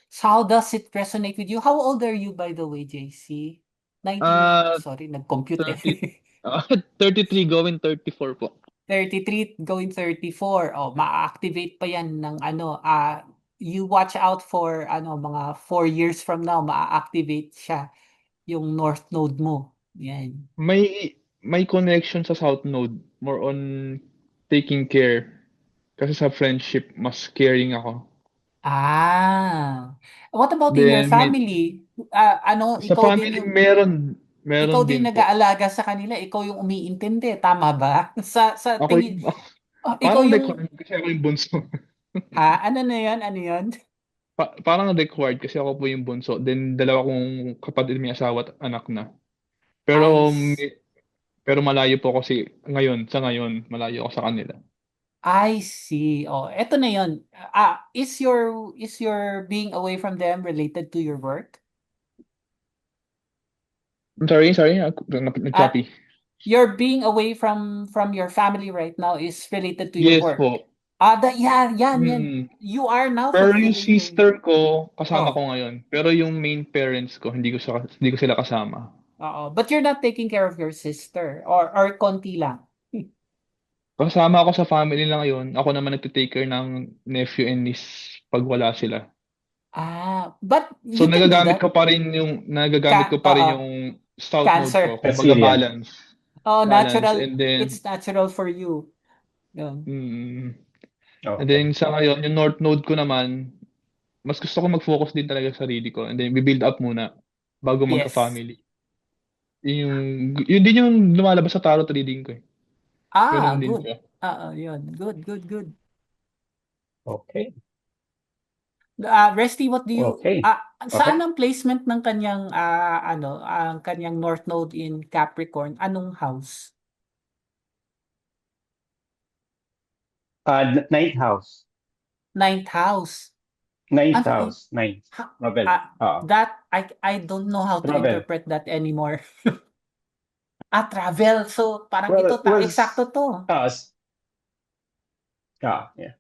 So how does it resonate with you? How old are you, by the way, JC? 19, sorry, nag-compute 30, 33 going 34 po. 33 going 34. Oh, ma-activate pa yan ng you watch out for mga 4 years from now, ma-activate siya yung North Node mo. Yan. May connection sa South Node, more on taking care. Kasi sa friendship, mas caring ako. What about in your Then, family? sa Ikaw din family, yung meron din po. nag-aalaga sa kanila, ikaw yung umiintindi, tama ba? Sa Ako tingin, yung, ikaw parang yung required kasi ako yung bunso. ano na yan? Ano yan? Parang required kasi ako po yung bunso. Then, dalawa kong kapatid may asawa at anak na. Pero, Ice. pero malayo po kasi sa ngayon, malayo ako sa kanila. I see. Oh, eto na yun. Is your being away from them related to your work? I'm sorry, nag-copy. Your being away from your family right now is related to your Yes work. po. Yan. You are now Pero yung fulfilling your... sister ko, kasama Oh, ko ngayon. Pero yung main parents ko, hindi ko sila kasama. but you're not taking care of your sister or konti lang. Kasama ako sa family lang ngayon. Ako naman nagtitake care ng nephew and niece pag wala sila. But So you can do nagagamit that. ko pa rin yung South Node Cancer. ko. Kumbaga Cancerian. balance. Oh, Balance. natural. And then, It's natural for you. Yun. and Okay. then sa ngayon, yung North Node ko naman, mas gusto ko mag-focus din talaga sa sarili ko. And then, build up muna bago Yes. magka-family. Yun din yung lumalabas sa tarot reading ko eh. Ganun din Good. siya. Yun. Good. Okay. Resty, what do you Okay. saan ang placement ng kanyang ang kanyang North Node in Capricorn? Anong house? Ninth house. Ninth house. Ninth Ano house, ninth. ha- Travel. that I don't know how to Travel. interpret that anymore. Travel. So parang Well, ito eksakto to. Yeah.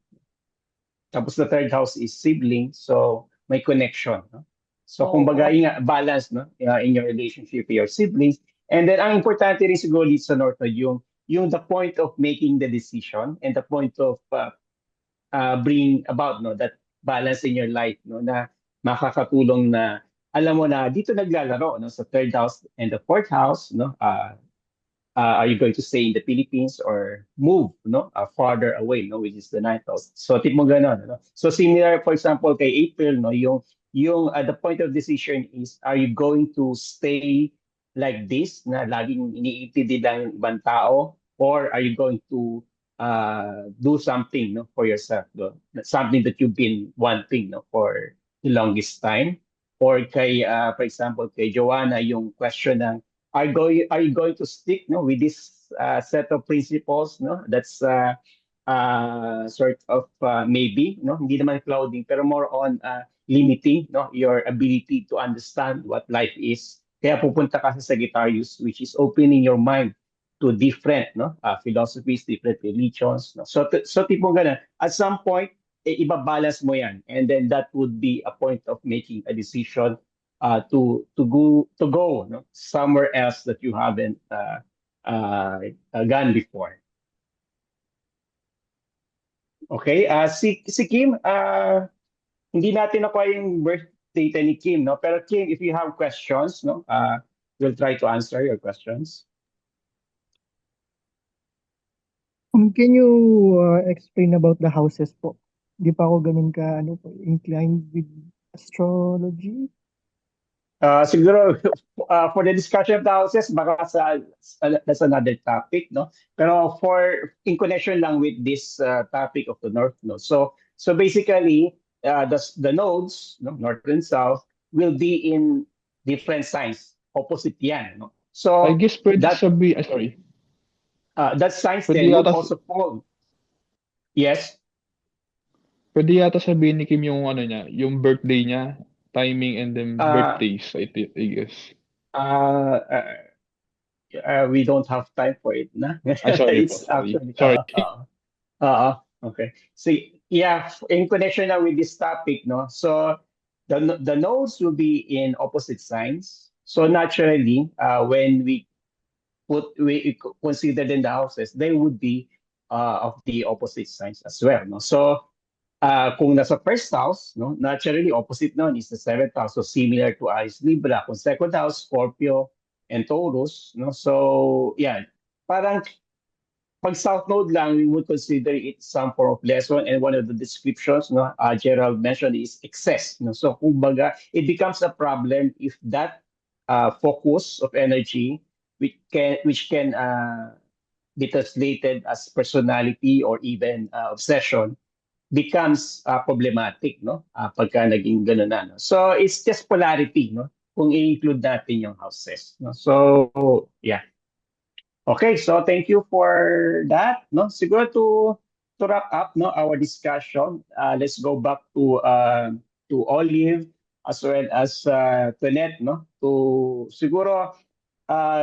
Tapos the third house is sibling, so may connection. No? So kumbaga, balance no? In your relationship with your siblings. And then ang importante rin siguro dito sa North Node, yung the point of making the decision and the point of bring about no that balance in your life no na makakatulong na alam mo na dito naglalaro no sa third house and the fourth house no are you going to stay in the Philippines or move no farther away no which is the ninth house. So tip mo ganon no. So similar for example kay April no yung the point of decision is are you going to stay like this na laging iniintindi lang yung ibang tao or are you going to do something no for yourself no? Something that you've been wanting no for the longest time or kay for example kay Joanna yung question ng are you going to stick no with this set of principles no that's sort of maybe no hindi naman clouding pero more on limiting no your ability to understand what life is kaya pupunta ka sa Sagittarius which is opening your mind to different no philosophies different religions no so tipong ganun at some point ibabalance mo yan and then that would be a point of making a decision to go no? Somewhere else that you haven't gone before. Okay, si Kim, hindi natin nakuha yung birth data ni Kim, no? Pero Kim, if you have questions, no, we'll try to answer your questions. Can you explain about the houses po? Di pa ako ganun ka inclined with astrology. Siguro for the discussion of the houses, baka that's another topic, no? Pero in connection lang with this topic of the North Node. So basically, the nodes, no, North and South, will be in different signs. Opposite yan, no? So I guess pwede sabi, sorry. That signs Pwede then would yata- also fall. Yes. Pwede yata sabihin ni Kim yung niya, yung birthday niya, timing and then birthdays, I guess. We don't have time for it, na? Sorry It's po, sorry. actually Sorry. okay. So yeah, in connection now with this topic, no. So the nodes will be in opposite signs. So naturally, when we consider in the houses, they would be of the opposite signs as well, no. So kung nasa first house, no, naturally opposite nun is the seventh house. So similar to Aries Libra. Kung second house, Scorpio and Taurus, no. So yeah, parang pag South Node lang, we would consider it some form of lesson. And one of the descriptions, no, Gerald mentioned is excess. No? So kumbaga, it becomes a problem if that focus of energy, which can be translated as personality or even obsession, becomes problematic, no? Pagka naging gano'n na. No? So it's just polarity, no? Kung i-include natin yung houses. No? So yeah. Okay, so thank you for that. No, siguro to wrap up no our discussion. Let's go back to Olive as well as Tonette, no, to siguro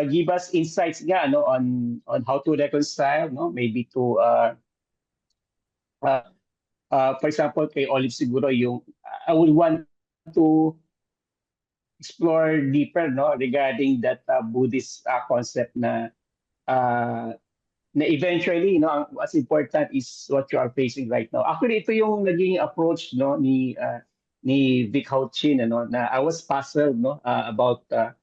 give us insights nga no on how to reconcile, no, maybe to for example kay Olive siguro yung I would want to explore deeper no regarding that Buddhist concept na eventually, no, what's important is what you are facing right now. Actually, ito yung naging approach, no, ni Vic Hao Chin, ano, na I was puzzled, no, about the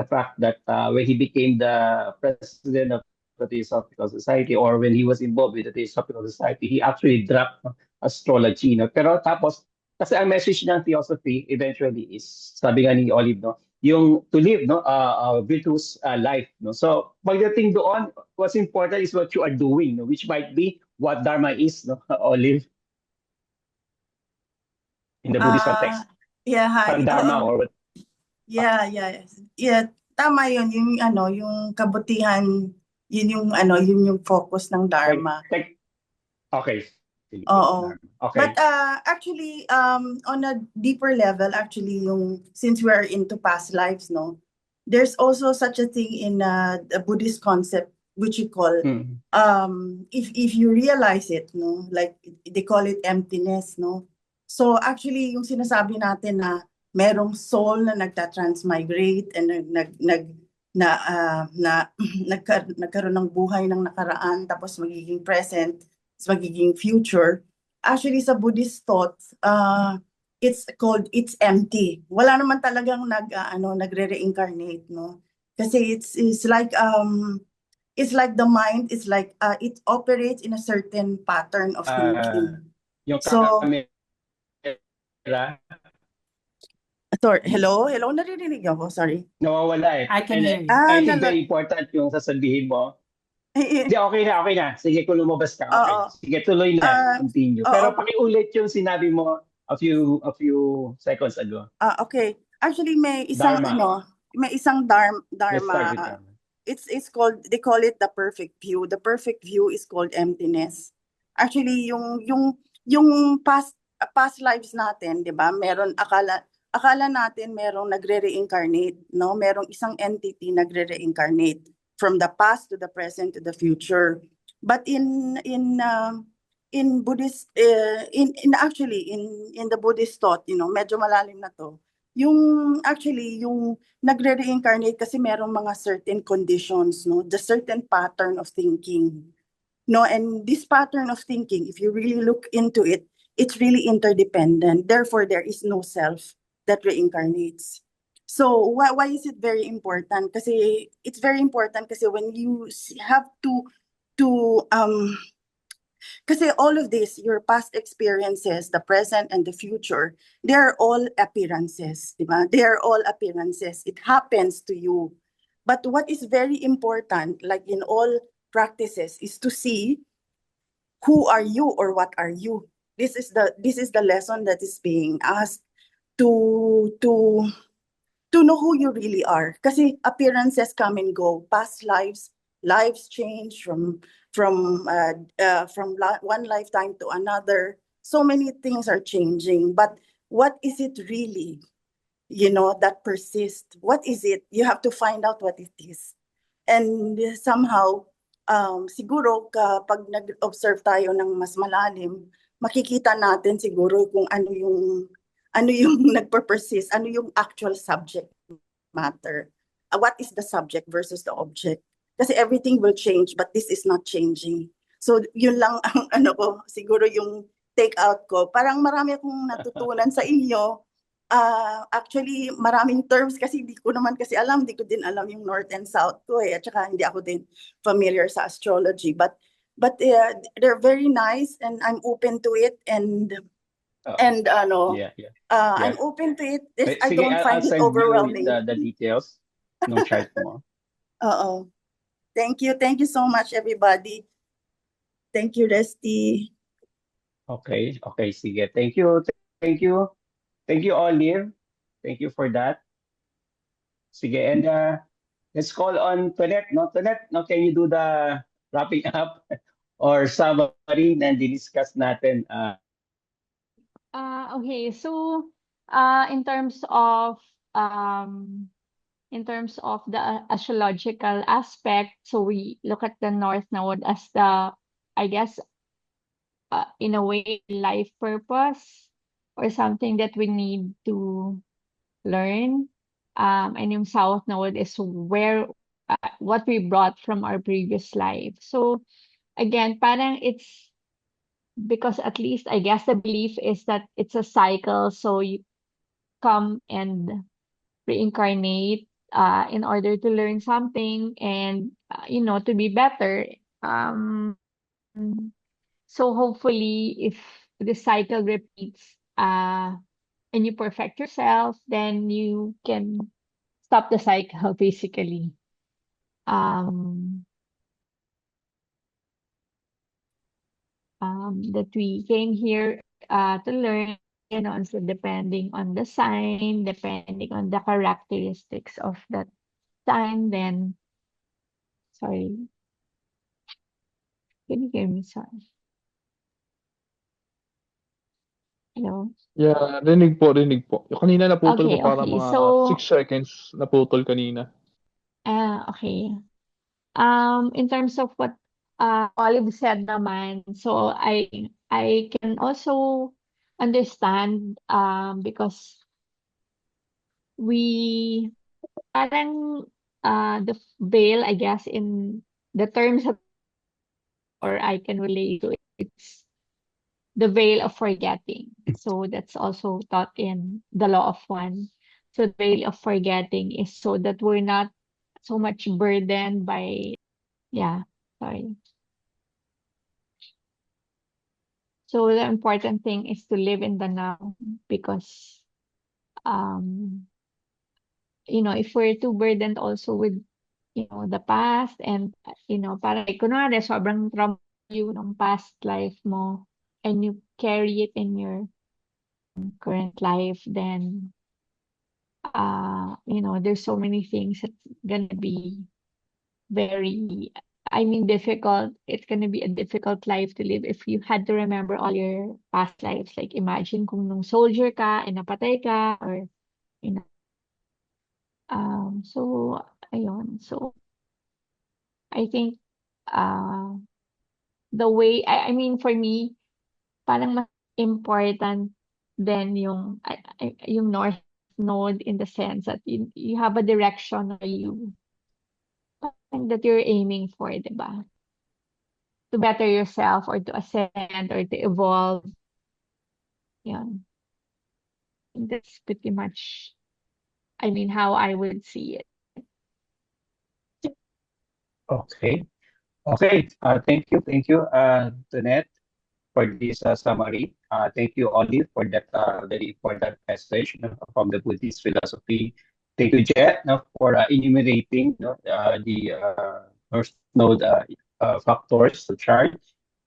fact that when he became the president of the Theosophical Society or when he was involved with the Theosophical Society, he actually dropped astrology, no. Pero tapos, kasi ang message ng theosophy eventually is, sabi nga ni Olive, no, yung to live no a virtuous life no so pagdating doon what's important is what you are doing no which might be what dharma is no Olive in the Buddhist context Hi. dharma or what Yeah. Tama yun, yung kabutihan, yun yung focus ng dharma. okay Philippine Oo. Dharma. Okay. But actually, on a deeper level, actually, since we are into past lives, no, there's also such a thing in the Buddhist concept, which you call, Mm. if you realize it, no, like they call it emptiness, no. So actually, yung sinasabi natin na merong soul na nagta-transmigrate and nagkaroon ng buhay ng nakaraan, tapos magiging present, magiging future. Actually, sa Buddhist thought, it's empty. Wala naman talagang nagre-reincarnate, no? Kasi it's like the mind is like it operates in a certain pattern of thinking. Yung So, camera. sorry, hello, naririnig ako, sorry. Nawawala eh. I can hear you. I think very important yung sasabihin mo. Hindi, okay na. Sige, kung lumabas ka, okay. Oo. Sige, tuloy na. Continue. Oo. Pero pakiulit yung sinabi mo a few seconds ago. Okay. Actually, may isang Dharma. may isang Let's start with dharma. Dharma. It's called, they call it the perfect view. The perfect view is called emptiness. Actually, yung past lives natin, 'di ba? Meron akala natin merong nagre-reincarnate, no? Merong isang entity nagre-reincarnate from the past to the present to the future. But in Buddhist actually in the Buddhist thought, medyo malalim na to. Yung nagre-reincarnate kasi merong mga certain conditions, no? The certain pattern of thinking. No, and this pattern of thinking, if you really look into it, it's really interdependent. Therefore, there is no self that reincarnates. So why is it very important? Kasi it's very important kasi when you have to kasi all of this, your past experiences, the present and the future, they are all appearances, diba? They are all appearances. It happens to you. But what is very important, like in all practices, is to see who are you or what are you. This is the lesson that is being asked to know who you really are. Kasi appearances come and go. Past lives change from one lifetime to another. So many things are changing. But what is it really, that persists? What is it? You have to find out what it is. And somehow, siguro kapag nag-observe tayo ng mas malalim, makikita natin siguro kung ano yung nagper-persist, ano yung actual subject matter. What is the subject versus the object? Kasi everything will change, but this is not changing. So yun lang ang siguro yung take out ko. Parang marami akong natutunan sa inyo. Actually, maraming terms kasi hindi ko din alam yung north and south ko at saka hindi ako din familiar sa astrology. But they're very nice and I'm open to it and I'm open to it. I Sige, don't find I'll it send overwhelming. you the details ng chart mo. Oo. Thank you so much, everybody. Thank you, Resty. Okay, sige. Thank you, Olive. Thank you for that. Sige, and let's call on Tonette. No, Tonette, can you do the wrapping up or summary na discuss natin? Okay, so in terms of the astrological aspect, so we look at the North Node as the, I guess, in a way, life purpose or something that we need to learn. And yung South Node is where what we brought from our previous life. So again, parang it's because at least I guess the belief is that it's a cycle. So you come and reincarnate in order to learn something and to be better. So hopefully if the cycle repeats and you perfect yourself, then you can stop the cycle basically. That we came here to learn, so depending on the sign, depending on the characteristics of that sign, then sorry. Can you hear me? Sorry. Hello? Yeah, rinig po, rinig po. Yung kanina naputol Okay, po para okay. mga So, 6 seconds naputol kanina. okay. In terms of what Olive said naman, so I can also understand because we parang the veil, I guess, in the terms of, or I can relate to it, it's the veil of forgetting. So that's also taught in the law of one. So the veil of forgetting is so that we're not so much burdened by, yeah, sorry. So the important thing is to live in the now because um if we're too burdened also with the past and parang kunwari sobrang trauma you ng past life mo and you carry it in your current life, then there's so many things that's gonna be very, I mean, difficult. It's gonna be a difficult life to live if you had to remember all your past lives. Like imagine kung nung soldier ka and napatay ka, or you know so ayun. So I think the way, I mean, for me, parang mas important than yung North Node, in the sense that you have a direction or you that you're aiming for, diba? To better yourself or to ascend or to evolve. Yan. That's pretty much, I mean, how I would see it. Okay. Okay. Thank you, Tonette, for this summary. Thank you, Olive, for that very important message, from the Buddhist philosophy. Thank you, Jet, for enumerating, the North Node factors to chart.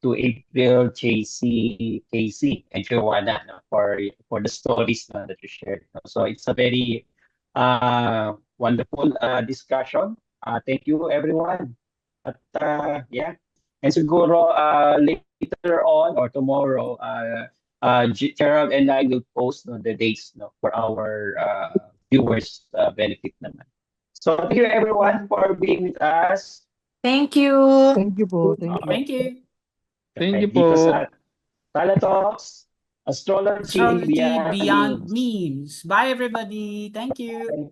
To April, JC, Casey, and Joanna, for the stories, that you shared. So it's a very wonderful discussion. Thank you, everyone. At yeah, and siguro later on or tomorrow, Gerald and I will post, the dates, for our viewers' benefit naman. So thank you, everyone, for being with us. Thank you. Thank you po. Thank you. Thank you. Thank you Dito po. sa Tala Talks, Astrology Astrology Beyond Beyond Memes. Memes. Bye, everybody. Thank you.